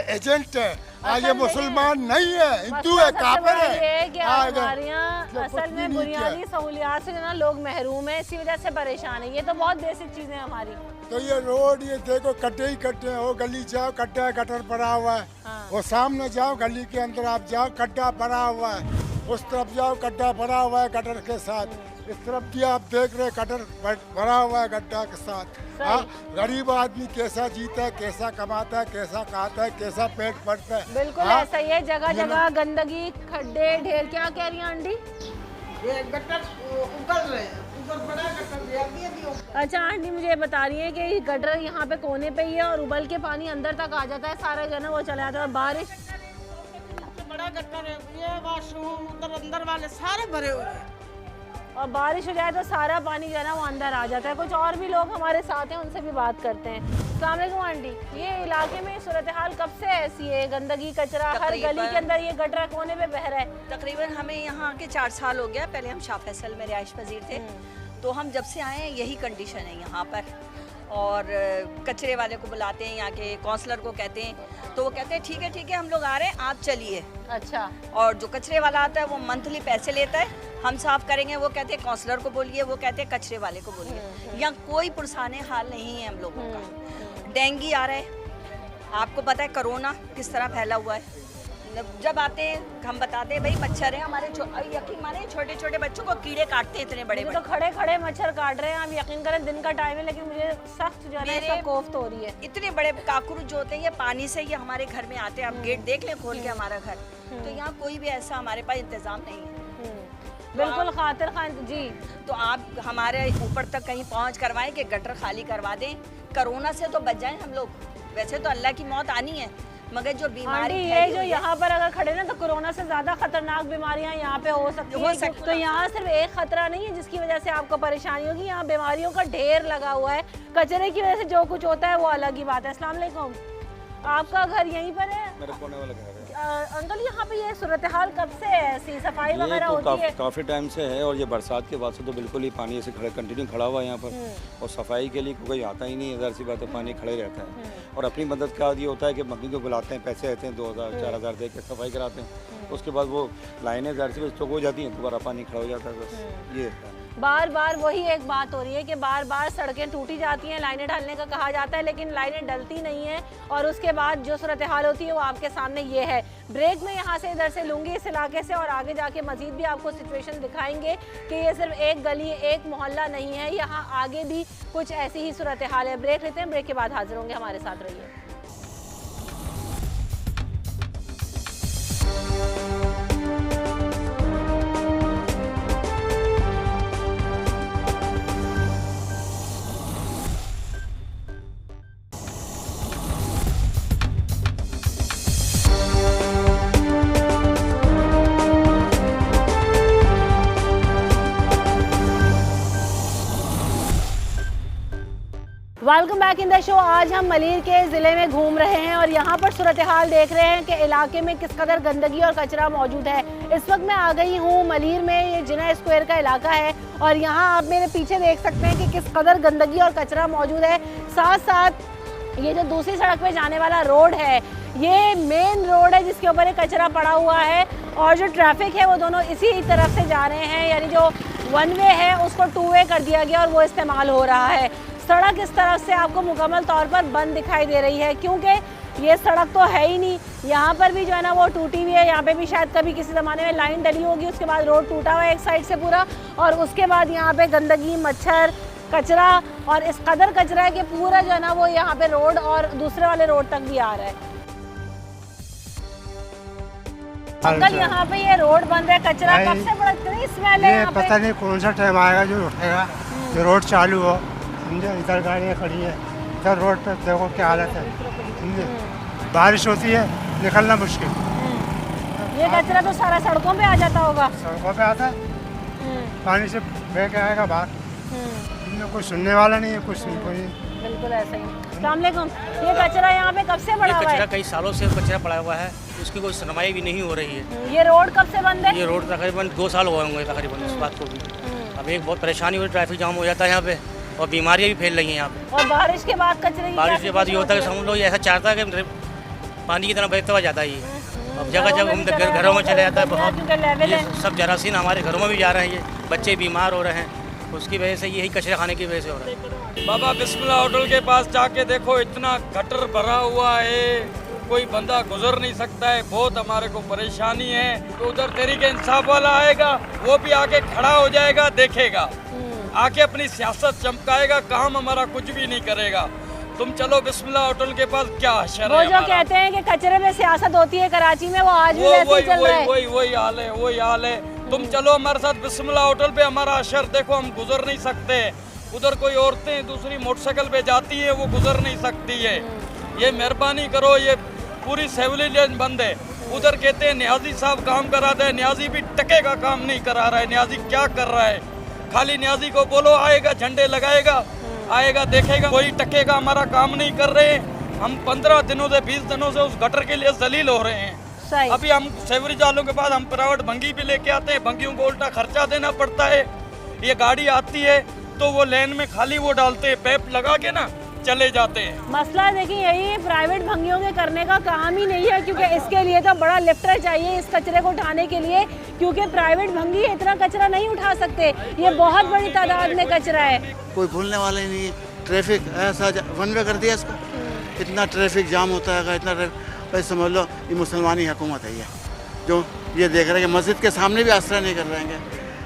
एजेंट है। ये मुसलमान नहीं है, हिंदू है, काफिर है। हमारे यहाँ असल में बुनियादी सहूलियात से जो ना लोग महरूम है, इसी वजह से परेशान है। ये तो बहुत बेसिक चीजें हमारी। तो ये रोड, ये देखो कट्टे ही कट्टे हैं। वो गली जाओ, कट्टा गटर पड़ा हुआ है। वो सामने जाओ, गली के अंदर आप जाओ, कट्टा पड़ा हुआ है। उस तरफ जाओ गड्ढा भरा हुआ है गटर के साथ, इस तरफ भी आप देख रहे गटर भरा हुआ है गड्ढा के साथ। हाँ, गरीब आदमी कैसा जीता है, कैसा कमाता है, कैसा खाता है, कैसा पेट भरता है। बिल्कुल ऐसा ही है, जगह जगह गंदगी, खड्डे, ढेर। क्या कह रही हैं आंटी? ये गटर उगल रहे हैं, ऊपर बड़ा गटर दिया। अच्छा आंटी मुझे बता रही है कि गटर यहाँ पे कोने पे ही है और उबल के पानी अंदर तक आ जाता है, सारा जो है ना वो चला जाता है। और बारिश बड़ा गटर है, ये वॉशरूम उधर अंदर वाले सारे भरे हुए हैं। और बारिश हो जाए तो सारा पानी जो है ना वो अंदर आ जाता है। कुछ और भी लोग हमारे साथ हैं, उनसे भी बात करते हैं। अस्सलाम वालेकुम आंटी, ये इलाके में सूरत हाल कब से ऐसी है? गंदगी, कचरा हर गली के अंदर, ये गटर कोने पे बह रहा है। तकरीबन हमें यहाँ के 4 साल हो गया। पहले हम शाह फैसल में रिहाइश पजीर थे, तो हम जब से आए हैं यही कंडीशन है यहाँ पर। और कचरे वाले को बुलाते हैं, यहाँ के काउंसलर को कहते हैं, तो वो कहते हैं ठीक है हम लोग आ रहे हैं, आप चलिए। अच्छा। और जो कचरे वाला आता है वो मंथली पैसे लेता है, हम साफ करेंगे, वो कहते हैं काउंसलर को बोलिए, वो कहते हैं कचरे वाले को बोलिए। यहाँ कोई पुरसाने हाल नहीं है हम लोगों का। डेंगू आ रहा है, आपको पता है कोरोना किस तरह फैला हुआ है। जब आते हैं हम बताते हैं भाई मच्छर है हमारे, यकीन माने छोटे छोटे बच्चों को कीड़े काटते हैं इतने बड़े बड़े। तो खड़े खड़े मच्छर काट रहे हैं, आप यकीन करें दिन का टाइम है लेकिन मुझे सख्त जो है कोफ्त हो रही है। इतने बड़े काकरूच जो होते हैं ये पानी से ये हमारे घर में आते हैं। आप गेट देख लें खोल के हमारा घर, तो यहाँ कोई भी ऐसा हमारे पास इंतजाम नहीं है। बिल्कुल खातिर खान जी, तो आप हमारे ऊपर तक कहीं पहुँच करवाएं कि गटर खाली करवा दें, कोरोना से तो बच जाएं हम लोग। वैसे तो अल्लाह की मौत आनी है, मगर जो बीमारी ये जो यहाँ पर अगर खड़े ना तो कोरोना से ज्यादा खतरनाक बीमारियां यहाँ पे हो सकती हैं। तो यहाँ सिर्फ एक खतरा नहीं है जिसकी वजह से आपको परेशानी होगी, यहाँ बीमारियों का ढेर लगा हुआ है। कचरे की वजह से जो कुछ होता है वो अलग ही बात है। अस्सलाम वालेकुम, आपका घर यहीं पर है? मेरे कोने वाला घर है। अंकल यहाँ पे ये सूरत हाल कब से है? ऐसी सफाई वगैरह होती है? काफ़ी टाइम से है, और ये बरसात के बाद से तो बिल्कुल ही पानी ऐसे कंटिन्यू खड़ा हुआ है यहाँ पर, और सफाई के लिए कोई आता ही नहीं है। ज़ाहिर सी बात है, पानी खड़े रहता है। और अपनी मदद का ये होता है कि मम्मी को बुलाते हैं, पैसे रहते हैं 2000 4000 दे के सफाई कराते हैं, उसके बाद वो लाइनें ज़ाहिर सी बात चौक हो जाती हैं, दोबारा पानी खड़ा हो जाता है। बस ये है। बार बार वही एक बात हो रही है कि बार बार सड़कें टूटी जाती हैं, लाइनें डालने का कहा जाता है लेकिन लाइनें डलती नहीं हैं, और उसके बाद जो सूरत हाल होती है वो आपके सामने ये है। ब्रेक में यहाँ से इधर से लूँगी इस इलाके से, और आगे जाके मजीद भी आपको सिचुएशन दिखाएंगे कि ये सिर्फ एक गली एक मोहल्ला नहीं है, यहाँ आगे भी कुछ ऐसी ही सूरत हाल है। ब्रेक लेते हैं, ब्रेक के बाद हाजिर होंगे, हमारे साथ रहिए। Welcome back in the show. आज हम मलीर के ज़िले में घूम रहे हैं और यहाँ पर सूरत हाल देख रहे हैं कि इलाके में किस कदर गंदगी और कचरा मौजूद है। इस वक्त मैं आ गई हूँ मलीर में, ये जिना स्क्वायर का इलाका है, और यहाँ आप मेरे पीछे देख सकते हैं कि किस कदर गंदगी और कचरा मौजूद है। साथ साथ ये जो दूसरी सड़क पे जाने वाला रोड है, ये मेन रोड है जिसके ऊपर एक कचरा पड़ा हुआ है, और जो ट्रैफिक है वो दोनों इसी तरफ से जा रहे हैं, यानी जो 1 वे है उसको 2 वे कर दिया गया और वो इस्तेमाल हो रहा है। सड़क इस तरफ से आपको मुकम्मल तौर पर बंद दिखाई दे रही है क्योंकि ये सड़क तो है ही नहीं। यहाँ पर भी जो है ना वो टूटी हुई है, यहाँ पे भी शायद कभी किसी ज़माने में लाइन डली होगी, उसके बाद रोड टूटा हुआ है एक साइड से पूरा, और उसके बाद यहाँ पे गंदगी, मच्छर, कचरा, और इस कदर कचरा है कि पूरा जो है ना वो यहाँ पे रोड और दूसरे वाले रोड तक भी आ रहा है। अंकल यहाँ पे ये रोड बंद है, कचरा कब से पड़ा? इतनी स्मेल है यहाँ पे। पता नहीं कौन सा टाइम आएगा जो उठेगा, जो रोड चालू हो। समझे, इधर गाड़ियाँ खड़ी है, इधर रोड पे देखो क्या हालत है। समझे, बारिश होती है निकलना मुश्किल। ये कचरा तो सारा सड़कों पे आ जाता होगा। सड़कों पे आता है, पानी से बह के आएगा बाहर। कोई सुनने वाला नहीं है, कुछ नहीं, कोई। बिल्कुल ऐसा ही। अस्सलाम वालेकुम, ये कचरा यहाँ पे कब से पड़ा हुआ है? कई सालों से कचरा पड़ा हुआ है, उसकी कोई सुनवाई भी नहीं हो रही है। ये रोड कब से बंद है? ये रोड तकरीबन 2 साल हुए होंगे तकरीबन इस बात को भी। अब एक बहुत परेशानी हुई, ट्रैफिक जाम हो जाता है यहाँ पे, और बीमारियाँ भी फैल रही हैं यहाँ पे। और बारिश के बाद कचरे, बारिश के बाद ये होता है कि हम लोग ऐसा चाहता है कि पानी की तरह बहता हुआ जाता है ये, अब जगह जगह हम घरों में चले जाता है बहुत। ये सब जरासीम हमारे घरों में भी जा रहे हैं, ये बच्चे बीमार हो रहे हैं, उसकी वजह से यही कचरे खाने की वजह से हो रहा है। बाबा बिस्मिल्लाह होटल के पास जाके देखो, इतना गटर भरा हुआ है, कोई बंदा गुजर नहीं सकता है। बहुत हमारे को परेशानी है। तो उधर तहरीके इंसाफ वाला आएगा, वो भी आके खड़ा हो जाएगा, देखेगा, आके अपनी सियासत चमकाएगा, काम हमारा कुछ भी नहीं करेगा। तुम चलो बिस्मिल्लाह होटल के पास, क्या हशर वो है जो हमारा। कहते हैं कि कचरे में सियासत होती है कराची में, वो आज भी वैसे ही चल रहा है। वही हाल है, वही हाल है। तुम चलो हमारे साथ बिस्मिल्लाह होटल पे, हमारा अशर देखो, हम गुजर नहीं सकते। उधर कोई औरतें दूसरी मोटरसाइकिल पे जाती है, वो गुजर नहीं सकती है। ये मेहरबानी करो, ये पूरी सिविलियन बंद है। उधर कहते हैं न्याजी साहब काम कराते हैं, न्याजी भी टके का काम नहीं करा रहा है। न्याजी क्या कर रहा है? खाली न्याजी को बोलो आएगा, झंडे लगाएगा, आएगा, देखेगा, कोई टके का हमारा काम नहीं कर रहे हैं। हम 15 दिनों से 20 दिनों से उस गटर के लिए जलील हो रहे हैं। अभी हम सेवरेज वालों के बाद हम प्राइवेट भंगी भी लेके आते हैं, भंगियों को उल्टा खर्चा देना पड़ता है। ये गाड़ी आती है तो वो लेन में खाली वो डालते हैं, पैप लगा के ना चले जाते हैं। मसला देखिए यही है, प्राइवेट भंगियों के करने का काम ही नहीं है, क्योंकि इसके लिए तो बड़ा लिफ्टर चाहिए इस कचरे को उठाने के लिए, क्योंकि प्राइवेट भंगी इतना कचरा नहीं उठा सकते। ये बहुत बड़ी तादाद में कचरा है। कोई भूलने वाला ही नहीं है। ट्रैफिक ऐसा वन वे कर दिया इसको, इतना ट्रैफिक जाम होता है, इतना भाई समझ लो ये मुसलमानी हुकूमत है। ये जो ये देख रहे हैं कि मस्जिद के सामने भी आश्रय नहीं कर रहे हैं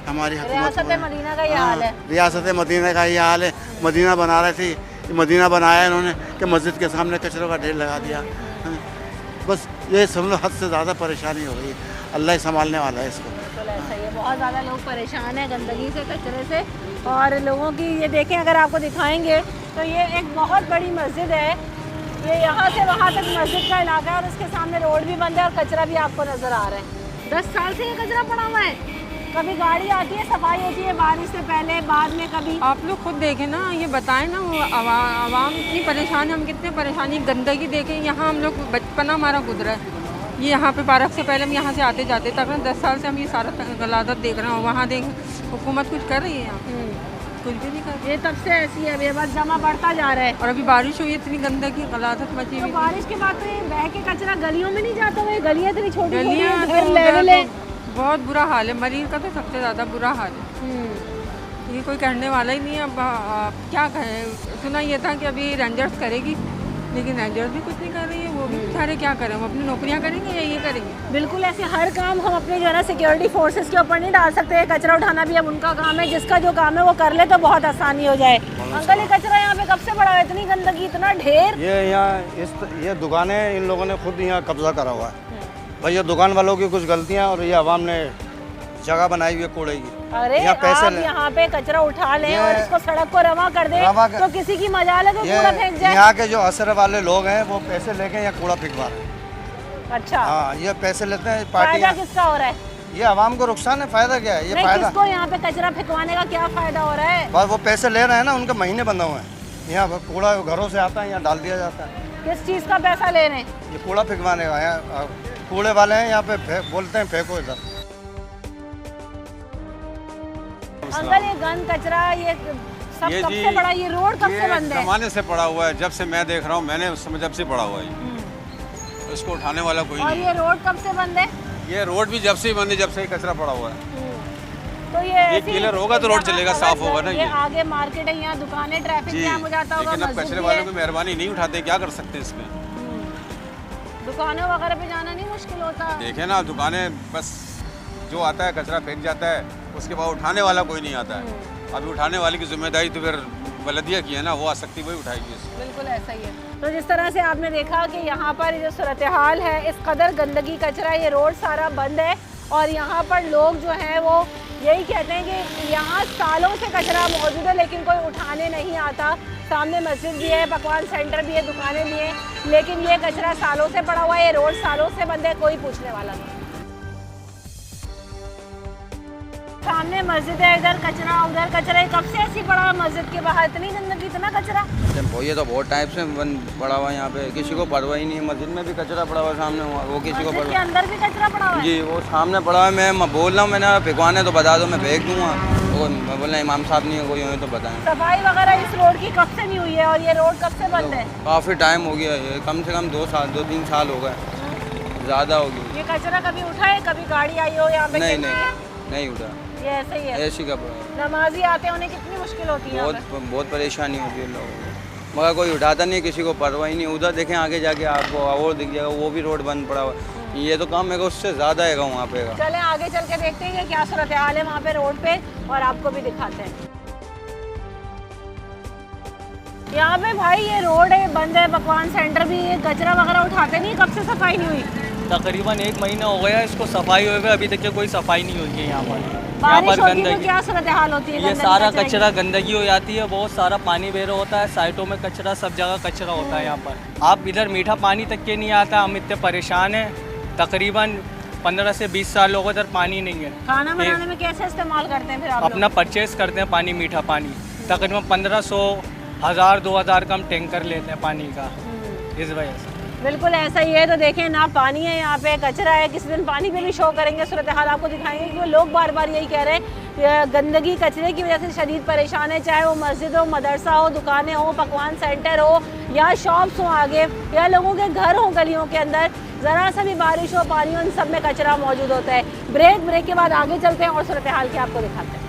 हमारी हुकूमत। रियासत मदीना का ये हाल है। रियासत मदीना का ये हाल है। मदीना बना रहे थे, मदीना बनाया इन्होंने कि मस्जिद के सामने कचरों का ढेर लगा दिया। बस ये समझ लो हद से ज़्यादा परेशानी हो गई। अल्लाह ही संभालने वाला है इसको। ऐसा ही है, बहुत ज़्यादा लोग परेशान हैं गंदगी से, कचरे से। और लोगों की ये देखें, अगर आपको दिखाएंगे तो ये एक बहुत बड़ी मस्जिद है। ये यहाँ से वहाँ तक मस्जिद का इलाका है और उसके सामने रोड भी बंद है और कचरा भी आपको नज़र आ रहा है। 10 साल से ये कचरा पड़ा हुआ है। कभी गाड़ी आती है, सफाई होती है बारिश से पहले, बाद में कभी। आप लोग खुद देखें ना, ये बताएं ना, वो आवाम इतनी परेशान है, हम कितने परेशानी। गंदगी देखें, यहाँ हम लोग बचपना हमारा गुजरा है। ये यहाँ पे पार्क से पहले हम यहाँ से आते जाते, तकरीबन 10 साल से हम ये सारा गलादत देख रहे हैं। वहाँ देख हुकूमत कुछ कर रही है, यहाँ कुछ भी नहीं कर रही। ये तब से ऐसी है, ये बस जमा बढ़ता जा रहा है। और अभी बारिश हुई, इतनी गंदगी गलादत मची हुई। तो बारिश के बाद तो ये बह के कचरा गलियों में नहीं जाता हुआ, गलियाँ इतनी छोटी लेवल है। बहुत बुरा हाल है। मरीज का तो सबसे ज़्यादा बुरा हाल है। ये कोई करने वाला ही नहीं है। अब क्या कहें, सुना ये था कि अभी रेंजर्स करेगी, लेकिन रेंजर्स भी कुछ नहीं कर रही है। वो भी बेचारे क्या करें, वो अपनी नौकरियां करेंगे या ये करेंगे। बिल्कुल ऐसे हर काम हम अपने जो है ना सिक्योरिटी फोर्सेस के ऊपर नहीं डाल सकते। कचरा उठाना भी अब उनका काम है, जिसका जो काम है वो कर ले तो बहुत आसानी हो जाए। अंकल ये कचरा यहाँ पे कब से पड़ा है? इतनी गंदगी, इतना ढेर। ये यहाँ ये दुकानें इन लोगों ने खुद यहाँ कब्जा करा हुआ है। भाई ये दुकान वालों की कुछ गलतियाँ और ये अवाम ने जगह बनाई हुई है कूड़े की। अरे आप यहाँ पे कचरा उठा लें और इसको सड़क को रवा कर दें तो किसी की मजाल है कि कूड़ा फेंक जाए। यहाँ के जो असर वाले लोग हैं वो पैसे लेके यहाँ कूड़ा फेंकवा रहे हैं। अच्छा हाँ, ये पैसे लेते हैं पार्टी। फायदा किसका हो रहा है? ये अवाम को नुकसान है। फायदा क्या है? ये फायदा किसको यहाँ पे कचरा फेंकवाने का क्या फायदा हो रहा है? बस वो पैसे ले रहे हैं ना, उनके महीने बंधे हुए हैं। यहाँ कूड़ा घरों से आता है, यहाँ डाल दिया जाता है। किस चीज़ का पैसा ले रहे हैं? ये कूड़ा फेंकवाने का। यहाँ कूड़े वाले हैं, यहाँ पे बोलते हैं फेंको इधर। अंकल ये गंद कचरा ये सब कब से पड़ा? ये रोड कब से बंद है? जमाने से पड़ा हुआ है, जब से मैं देख रहा हूँ, मैंने उस समय जब से पड़ा हुआ है। तो इसको उठाने वाला कोई नहीं। और ये रोड कब से बंद है? ये रोड भी जब से ही बंद है, जब से ही कचरा पड़ा हुआ है। तो ये क्लियर होगा तो रोड चलेगा, साफ होगा ना। ये आगे मार्केट है, यहाँ दुकानें, ट्रैफिक जाम हो जाता होगा। लेकिन अब कचरे वालों की मेहरबानी नहीं उठाते, क्या कर सकते हैं इसमें? दुकानों वगैरह पे जाना नहीं मुश्किल होता? देखे ना, दुकानें बस जो आता है कचरा फेंक जाता है, उसके बाद उठाने वाला कोई नहीं आता है। अभी उठाने वाले की जिम्मेदारी तो फिर बलदिया की है ना, वो आ सकती वही उठाएगी। बिल्कुल ऐसा ही है। तो जिस तरह से आपने देखा कि यहाँ पर जो सूरत हाल है, इस कदर गंदगी कचरा, ये रोड सारा बंद है और यहाँ पर लोग जो हैं वो यही कहते हैं कि यहाँ सालों से कचरा मौजूद है लेकिन कोई उठाने नहीं आता। सामने मस्जिद भी है, पकवान सेंटर भी है, दुकानें भी हैं, लेकिन ये कचरा सालों से पड़ा हुआ है, ये रोड सालों से बंद है, कोई पूछने वाला नहीं। सामने मस्जिद है, इधर कचरा, उधर कचरा, कब से ऐसी पड़ा हुआ मस्जिद के बाहर? इतनी गंदगी, इतना कचरा। ये तो बहुत टाइप से पड़ा हुआ है यहाँ पे, किसी को परवाह ही नहीं है। मस्जिद में भी कचरा पड़ा हुआ है सामने, वो किसी को परवाह। अंदर भी कचरा पड़ा हुआ है? जी वो सामने पड़ा हुआ है। मैं बोल रहा हूँ, मैंने फेंकवाने तो बता दो, मैं फेंक दूँगा। वो बोल रहे इमाम साहब नहीं है कोई, तो बताएं। सफाई वगैरह इस रोड की कब से नहीं हुई है और ये रोड कब से बंद है? काफ़ी टाइम हो गया है, कम से कम 2-3 साल हो गए, ज़्यादा हो गई। ये कचरा कभी उठा है? कभी गाड़ी आई हो यहाँ पे? नहीं उठा। ये ऐसे ही है। ऐसी का नमाजी आते हैं, उन्हें कितनी मुश्किल होती है? बहुत परेशानी होती है लोगों को। मगर कोई उठाता नहीं, किसी को परवाह ही नहीं। उधर देखें आगे जाके आपको और दिख जाएगा, वो भी रोड बंद पड़ा हुआ है। ये तो काम है उससे ज़्यादा है वहाँ पे का। चले आगे चल के देखते हैं कि क्या सूरत हाल है वहाँ पे रोड पे, और आपको भी दिखाते हैं। यहाँ पे भाई ये रोड है बंद है, पकवान सेंटर भी, ये कचरा वगैरह उठाते नहीं, कब से सफाई नहीं हुई? तकरीबन 1 महीना हो गया इसको सफाई हुए हुए, अभी तक कोई सफाई नहीं हुई है यहाँ पर। बारिश होती है तो क्या सूरत हाल होती है? ये सारा कचरा गंदगी हो जाती है, बहुत सारा पानी बह रहा होता है, साइटों में कचरा, सब जगह कचरा होता है यहाँ पर। आप इधर मीठा पानी तक के नहीं आता, हम इतने परेशान हैं। तकरीबन 15 से 20 साल हो गए इधर पानी नहीं है। खाना बनाने में कैसे इस्तेमाल करते हैं फिर आप? अपना परचेज करते हैं पानी, मीठा पानी। तकरीबन 1500, 1000, 2000 का हम टैंकर लेते हैं पानी का, इस वजह से। बिल्कुल ऐसा ही है। तो देखें ना, पानी है यहाँ पे, कचरा है। किसी दिन पानी पे भी शो करेंगे, सूरत हाल आपको दिखाएंगे, क्योंकि लोग बार बार यही कह रहे हैं गंदगी कचरे की वजह से शदीद परेशान है। चाहे वो मस्जिद हो, मदरसा हो, दुकानें हो, पकवान सेंटर हो, या शॉप्स हो आगे, या लोगों के घर हो गलियों के अंदर, ज़रा सा भी बारिश हो, पानी हो, इन सब में कचरा मौजूद होता है। ब्रेक के बाद आगे चलते हैं और सूरत हाल के आपको दिखाते हैं।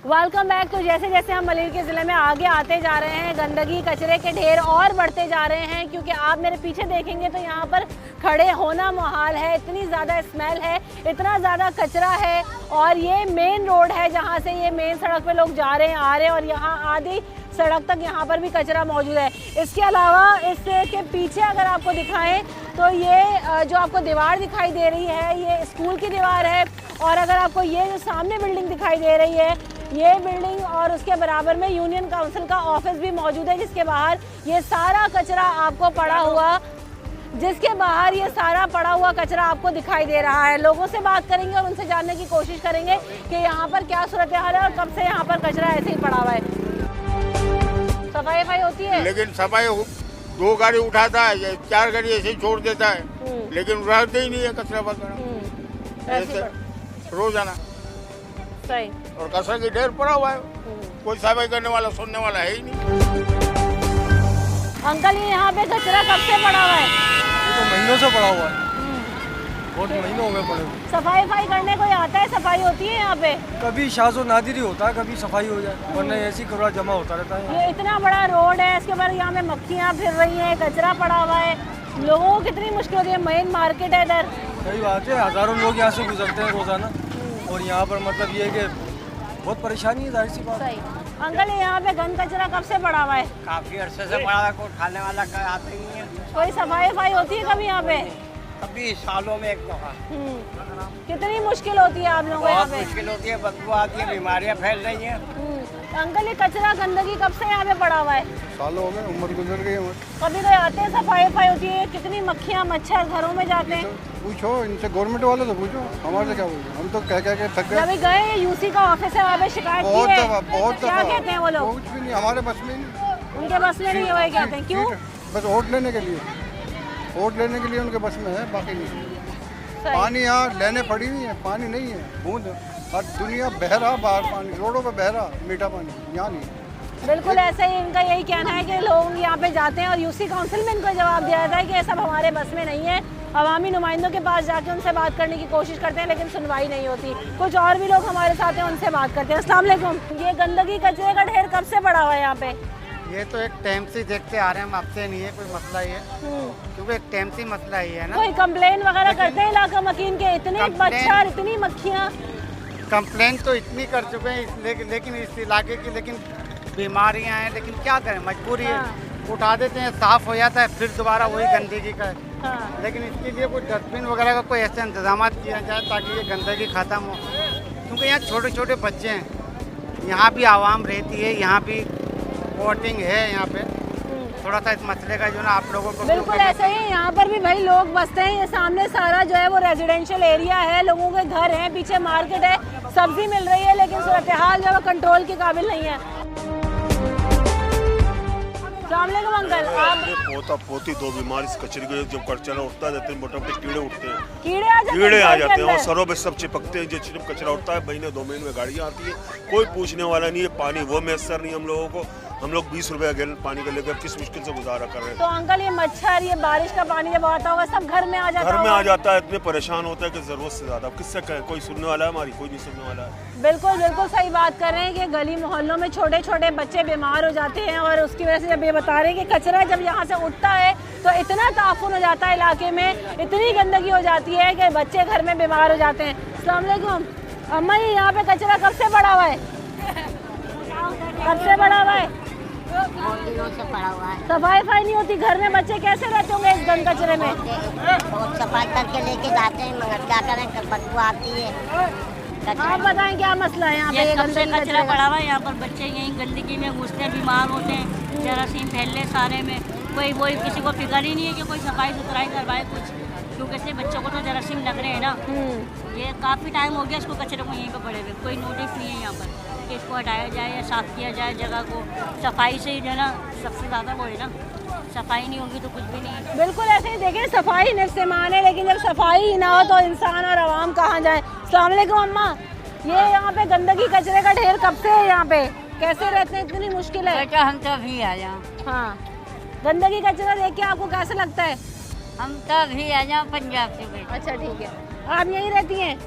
Welcome back. तो जैसे जैसे हम मलिर के ज़िले में आगे आते जा रहे हैं, गंदगी कचरे के ढेर और बढ़ते जा रहे हैं, क्योंकि आप मेरे पीछे देखेंगे तो यहाँ पर खड़े होना मुहाल है। इतनी ज़्यादा स्मेल है, इतना ज़्यादा कचरा है, और ये मेन रोड है जहाँ से ये मेन सड़क पे लोग जा रहे हैं, आ रहे हैं, और यहाँ आधी सड़क तक यहाँ पर भी कचरा मौजूद है। इसके अलावा इसके पीछे अगर आपको दिखाएं तो ये जो आपको दीवार दिखाई दे रही है, ये स्कूल की दीवार है। और अगर आपको ये जो सामने बिल्डिंग दिखाई दे रही है, ये बिल्डिंग, और उसके बराबर में यूनियन काउंसिल का ऑफिस भी मौजूद है, जिसके बाहर ये सारा कचरा आपको पड़ा हुआ कचरा आपको दिखाई दे रहा है। लोगों से बात करेंगे और उनसे जानने की कोशिश करेंगे कि यहाँ पर क्या सूरत हाल है और कब से यहाँ पर कचरा ऐसे ही पड़ा हुआ है। सफाई होती है, लेकिन सफाई 2 गाड़ी उठाता है, 4 गाड़ी ऐसे ही छोड़ देता है, लेकिन रहते ही नहीं है कचरा वगैरह रोजाना। सही। और कचरा की ढेर पड़ा हुआ है, कोई सफाई करने वाला, सुनने वाला है ही नहीं। अंकल, ये यहाँ पे कचरा कब से पड़ा हुआ है? ये तो महीनों से पड़ा हुआ है, बहुत महीनों हो गए पड़े हुए। सफाई करने कोई आता है? सफाई होती है यहाँ पे? कभी शाज़ो नादिरी होता है, कभी सफाई हो जाए, वरना ऐसी कचरा जमा होता रहता है। ये इतना बड़ा रोड है, इसके बाद यहाँ पे मक्खियाँ फिर रही हैं, कचरा पड़ा हुआ है, लोगों को कितनी मुश्किल होती है। मेन मार्केट है इधर। सही बात है, हज़ारों लोग यहाँ से गुजरते हैं रोजाना, और यहाँ पर मतलब ये है कि बहुत परेशानी है, जाहिर सी बात। सही। अंकल, यहाँ पे गंद कचरा कब से पड़ा हुआ है? काफी अरसे से पड़ा है, कोई खाने वाला आता ही नहीं है। कोई सफाई होती है कभी यहाँ पे? कभी सालों में 1 दफा। कितनी मुश्किल होती है आप लोगों को यहाँ पे? मुश्किल होती है, बदबू आती है, बीमारियाँ फैल रही हैं। अंकल, ये कचरा गंदगी कब से यहाँ पे पड़ा हुआ है? सालों में, उम्र गुजर गई है। कभी कोई आते हैं, सफाई होती है? कितनी मक्खियाँ मच्छर घरों में जाते हैं? पूछो इनसे, गवर्नमेंट वालों से पूछो, हमारे से क्या बोलते, हम तो कह के थक गए। अभी गए यूसी का ऑफिस है, वहाँ पे शिकायत की है, क्या कहते हैं वो लोग? कुछ भी नहीं, हमारे बस में नहीं। उनके बस में नहीं है, वही कहते हैं। क्यों? बस वोट लेने के लिए उनके बस में है, बाकी नहीं। पानी यहाँ लेने पड़ी हुई है, पानी नहीं है, बूंद। हर दुनिया बह रहा बाहर, पानी रोडों पे बह रहा, मीठा पानी यहाँ नहीं। बिल्कुल ऐसा ही इनका यही कहना है कि लोग यहाँ पे जाते हैं, और यूसी काउंसिल में इनको जवाब दिया जाता है कि ये सब हमारे बस में नहीं है। अवामी नुमाइंदों के पास जाके उनसे बात करने की कोशिश करते हैं, लेकिन सुनवाई नहीं होती। कुछ और भी लोग हमारे साथ हैं, उनसे बात करते हैं। अस्सलाम वालेकुम। ये गंदगी कचरे का ढेर कब से पड़ा हुआ है यहाँ पे? ये तो एक टाइम से देखते आ रहे हैं, हम अब से नहीं है, कोई मसला ही है, क्योंकि एक टाइम से मसला ही है ना। कोई कंप्लेन वगैरह करते हैं इलाका मकीन के? इतने मच्छर, इतनी मक्खियाँ। कंप्लेन तो इतनी कर चुके हैं, लेकिन इस इलाके की बीमारियां हैं, लेकिन क्या करें, मजबूरी है। उठा देते हैं, साफ हो जाता है, फिर दोबारा वही गंदगी का है। लेकिन इसके लिए कोई डस्टबिन वगैरह का कोई ऐसे इंतजाम किया जाए ताकि ये गंदगी ख़त्म हो, क्योंकि यहाँ छोटे छोटे बच्चे हैं, यहाँ भी आवाम रहती है, यहाँ भी वोटिंग है, यहाँ पे थोड़ा सा इस मसले का जो ना आप लोगों को बिल्कुल ऐसा ही है। यहाँ पर भी भाई लोग बसते हैं, ये सामने सारा जो है वो रेजिडेंशियल एरिया है, लोगों के घर हैं, पीछे मार्केट है, सब्जी मिल रही है, लेकिन सूरत हाल जो है कंट्रोल के काबिल नहीं है। अस्सलाम वालेकुम अंकल, आप पोता पोती दो बीमार इस कचरे के जब कचरा उठता है तो मोटे मोटे कीड़े उठते हैं, कीड़े आ जाते हैं और सरों पे सब चिपकते हैं। जब कचरा उठता है महीने 2 महीने में गाड़ियाँ आती है, कोई पूछने वाला नहीं है। पानी वो मैसर नहीं हम लोगों को, हम लोग 20 रुपये गैलन पानी का लेकर किस मुश्किल से गुजारा कर रहे हैं। तो अंकल ये मच्छर, ये बारिश का पानी जब आता होगा सब घर में आ जाता घर में आ जाता है, इतने परेशान होता है कि जरूरत से ज्यादा। किससे कहें, कोई सुनने वाला है हमारी? कोई नहीं सुनने वाला है। बिल्कुल बिल्कुल सही बात कर रहे हैं कि गली मोहल्लों में छोटे छोटे बच्चे बीमार हो जाते हैं और उसकी वजह से जब ये बता रहे हैं कि कचरा जब यहाँ से उठता है तो इतना ताफुन हो जाता है इलाके में, इतनी गंदगी हो जाती है कि बच्चे घर में बीमार हो जाते हैं। अस्सलाम वालेकुम अम्मा, ये यहाँ पे कचरा कब से पड़ा हुआ है? कब से पड़ा हुआ है? से पड़ा हुआ है। सफाई नहीं होती, घर में बच्चे कैसे रहते होंगे इस गंद कचरे में? बहुत सफाई करके लेके जाते हैं मगर क्या करें, बदबू आती है। आप बताएं क्या मसला है यहाँ पे? ये गंदगी कचरा पड़ा हुआ है, यहाँ पर बच्चे यहीं गंदगी में घुसते बीमार होते हैं, जरासीम फैलने सारे में। कोई किसी को फिक्र ही नहीं है कि कोई सफाई सुथराई करवाए कुछ, क्योंकि इससे बच्चों को तो जरासीम लग रहे हैं ना। ये काफ़ी टाइम हो गया इसको कचरे को यहीं पर पड़े हुए, कोई नोटिस नहीं है यहाँ पर कि इसको हटाया जाए या साफ़ किया जाए जगह को। सफाई से ही जो है ना सबसे ज़्यादा वो है ना, सफाई नहीं होगी तो कुछ भी नहीं है। बिल्कुल ऐसे ही देखें, सफाई निफ्स-ए-मान है, लेकिन जब सफाई ही ना हो तो इंसान और आवाम कहाँ जाए। अस्सलाम वालेकुम अम्मा, ये यहाँ पे गंदगी कचरे का ढेर कब से है? यहाँ पे कैसे रहते हैं? इतनी मुश्किल है। बेटा हम तो अभी आ जाओ। हाँ, गंदगी कचरा देख के आपको कैसा लगता है? हम तो अभी आ जाओ पंजाब से बेटा। अच्छा ठीक है, आप यहीं रहती हैं?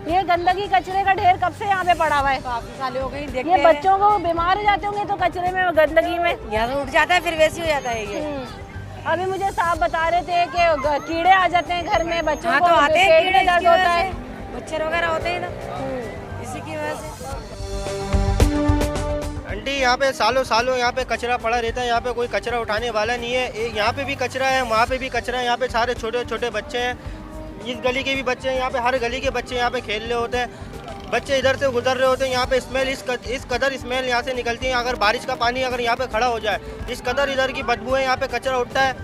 ये गंदगी कचरे का ढेर कब से यहाँ पे पड़ा हुआ है? काफी साल हो गई। ये बच्चों को बीमार हो जाते होंगे तो कचरे में, गंदगी में यहाँ से उठ जाता है फिर वैसे हो जाता है ये। अभी मुझे साहब बता रहे थे कि कीड़े आ जाते हैं घर में, बच्चों को तो आते हैं पेट कीड़े, में दर्द होता है, मच्छर वगैरह होते हैं ना, इसी की वजह से। आंटी यहाँ पे सालों यहाँ पे कचरा पड़ा रहता है, यहाँ पे कोई कचरा उठाने वाला नहीं है। यहाँ पे भी कचरा है, वहाँ पे भी कचरा है, यहाँ पे सारे छोटे छोटे बच्चे हैं, इस गली के भी बच्चे हैं, यहाँ पे हर गली के बच्चे यहाँ पे खेल रहे होते हैं, बच्चे इधर से गुजर रहे होते हैं। यहाँ पे स्मेल इस कदर स्मेल यहाँ से निकलती है, अगर बारिश का पानी अगर यहाँ पे खड़ा हो जाए, इस कदर इधर की बदबू है। यहाँ पे कचरा उठता है,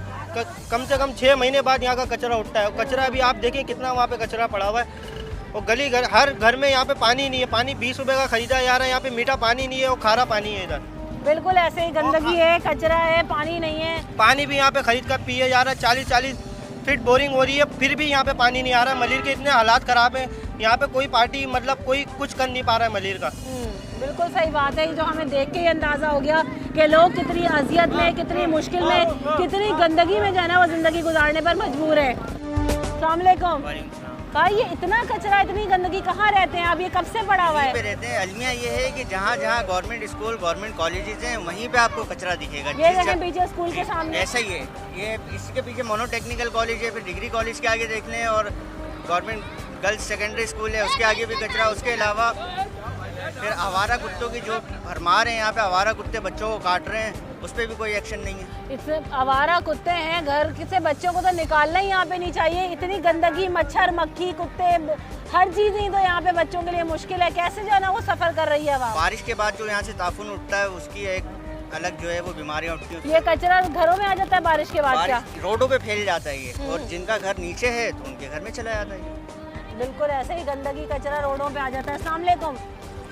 कम से कम 6 महीने बाद यहाँ का कचरा उठता है। कचरा अभी आप देखें कितना वहाँ पे कचरा पड़ा हुआ है। और हर घर में यहाँ पे पानी नहीं है, पानी 20 रुपये का खरीदा जा रहा है, यहाँ पे मीठा पानी नहीं है और खारा पानी है इधर। बिल्कुल ऐसे ही गंदगी है, कचरा है, पानी नहीं है। पानी भी यहाँ पे खरीद कर पिए जा रहा है, 40-40 फीट बोरिंग हो रही है, फिर भी यहाँ पे पानी नहीं आ रहा है। मलिर के इतने हालात खराब हैं, यहाँ पे कोई पार्टी मतलब कोई कुछ कर नहीं पा रहा है मलिर का। बिल्कुल सही बात है, जो हमें देख के ही अंदाज़ा हो गया कि लोग कितनी अजियत में, कितनी मुश्किल में, कितनी गंदगी में जो है ना वो ज़िंदगी गुजारने पर मजबूर है। अस्सलाम वालेकुम भाई, ये इतना कचरा, इतनी गंदगी कहाँ रहते हैं आप? ये कब से पड़ा हुआ है? पे रहते हैं। अलमिया ये है कि जहाँ जहाँ गवर्नमेंट स्कूल, गवर्नमेंट कॉलेजेस हैं, वहीं पे आपको कचरा दिखेगा। ये देखें पीछे स्कूल के सामने ऐसा ही है। ये इसके पीछे मोनोटेक्निकल कॉलेज है, फिर डिग्री कॉलेज के आगे देख लें, और गवर्नमेंट गर्ल्स सेकेंडरी स्कूल है, उसके आगे भी कचरा। उसके अलावा फिर आवारा कुत्तों की जो भरमार है, यहाँ पे आवारा कुत्ते बच्चों को काट रहे हैं, उस पर भी कोई एक्शन नहीं है। इससे आवारा कुत्ते हैं, घर से बच्चों को तो निकालना ही यहाँ पे नहीं चाहिए। इतनी गंदगी, मच्छर, मक्खी, कुत्ते, हर चीज़ ही तो यहाँ पे बच्चों के लिए मुश्किल है। कैसे जो है ना वो सफ़र कर रही है वहाँ। बारिश के बाद जो यहाँ से ताफून उठता है, उसकी एक अलग जो है वो बीमारियाँ उठती हैं। ये कचरा घरों में आ जाता है बारिश के बाद? क्या रोडों पे फैल जाता है ये, और जिनका घर नीचे है तो उनके घर में चला जाता है। बिल्कुल ऐसे ही गंदगी कचरा रोडों पे आ जाता है। अस्सलाम वालेकुम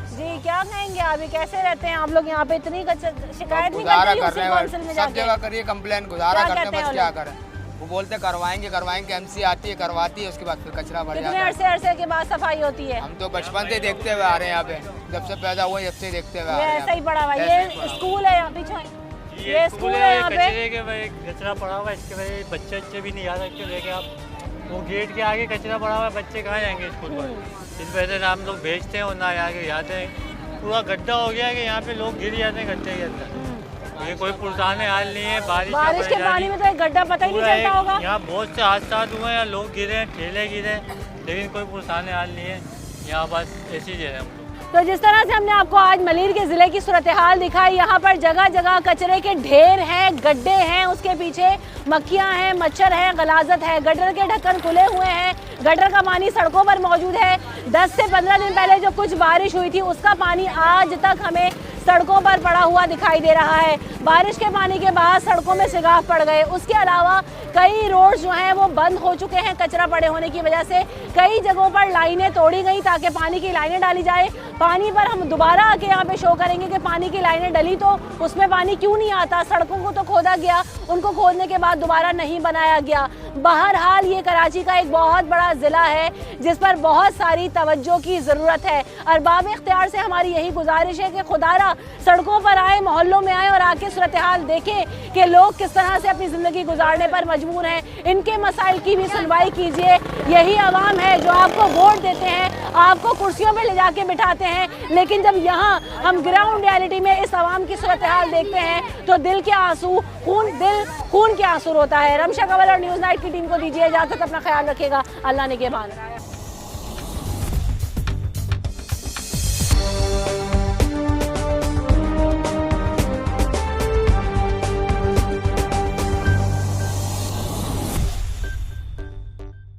जी, क्या कहेंगे आप? कैसे रहते हैं आप लोग यहाँ पे? इतनी शिकायत नहीं करते? काउंसिल में सब जगह करिए कंप्लेन, गुजारा करते हैं, बस क्या करें। वो बोलते करवाएंगे, एमसी आती है, करवाती है, उसके बाद फिर कचरा भर जाता है। कितने अरसे के बाद सफाई होती है? हम तो बचपन से देखते हुए आ रहे हैं यहाँ पे, जब से पैदा हुए जब से देखते हुए आ रहे हैं। ऐसा ही पड़ा हुआ है। ये स्कूल है यहाँ पीछे, ये स्कूल है यहाँ पे, कचरा पड़ा हुआ है, इसके वजह बच्चे भी नहीं आ सकते लेके। आप वो गेट के आगे कचरा पड़ा हुआ है, बच्चे कहाँ जाएंगे स्कूल पर? इस वजह से हम लोग भेजते हैं और ना आगे जाते हैं। पूरा गड्ढा हो गया है कि यहाँ पे लोग गिर जाते हैं गड्ढे के अंदर। ये कोई पुरसाने हाल नहीं है। बारिश के पानी में तो एक गड्ढा पता ही नहीं चलता होगा। यहाँ बहुत से हादसा हुए हैं, लोग गिरे, ठेले गिरे, लेकिन कोई पुरसाने हाल नहीं है यहाँ, बस ऐसी जगह हम लोग। तो जिस तरह से हमने आपको आज मलीर के ज़िले की सूरत हाल दिखाई, यहाँ पर जगह जगह कचरे के ढेर हैं, गड्ढे हैं, उसके पीछे मक्खियाँ हैं, मच्छर हैं, गलाजत है, गटर के ढक्कन खुले हुए हैं, गटर का पानी सड़कों पर मौजूद है। 10 से 15 दिन पहले जो कुछ बारिश हुई थी उसका पानी आज तक हमें सड़कों पर पड़ा हुआ दिखाई दे रहा है। बारिश के पानी के बाद सड़कों में सिगाफ पड़ गए। उसके अलावा कई रोड जो हैं वो बंद हो चुके हैं कचरा पड़े होने की वजह से। कई जगहों पर लाइनें तोड़ी गई ताकि पानी की लाइनें डाली जाए। पानी पर हम दोबारा आके यहाँ पे शो करेंगे कि पानी की लाइनें डली तो उसमें पानी क्यों नहीं आता। सड़कों को तो खोदा गया, उनको खोदने के बाद दोबारा नहीं बनाया गया। बहरहाल ये कराची का एक बहुत बड़ा ज़िला है जिस पर बहुत सारी तवज्जो की ज़रूरत है। अरबाब इख्तियार से हमारी यही गुजारिश है कि खुदारा सड़कों पर आए, मोहल्लों में आए और आके सूरत हाल देखें कि लोग किस तरह से अपनी ज़िंदगी गुजारने पर मजबूर हैं। इनके मसाइल की भी सुनवाई कीजिए। यही आवाम है जो आपको वोट देते हैं, आपको कुर्सियों पर ले जाके बिठाते हैं, लेकिन जब यहाँ हम ग्राउंड रियलिटी में इस आवाम की सूरत हाल देखते हैं तो दिल के आंसू, खून के आंसू होता है। रमशा कंवल और न्यूज़ नाइट की टीम को दीजिए इजाज़त। अपना ख्याल रखिएगा। अल्लाह ने के बाद।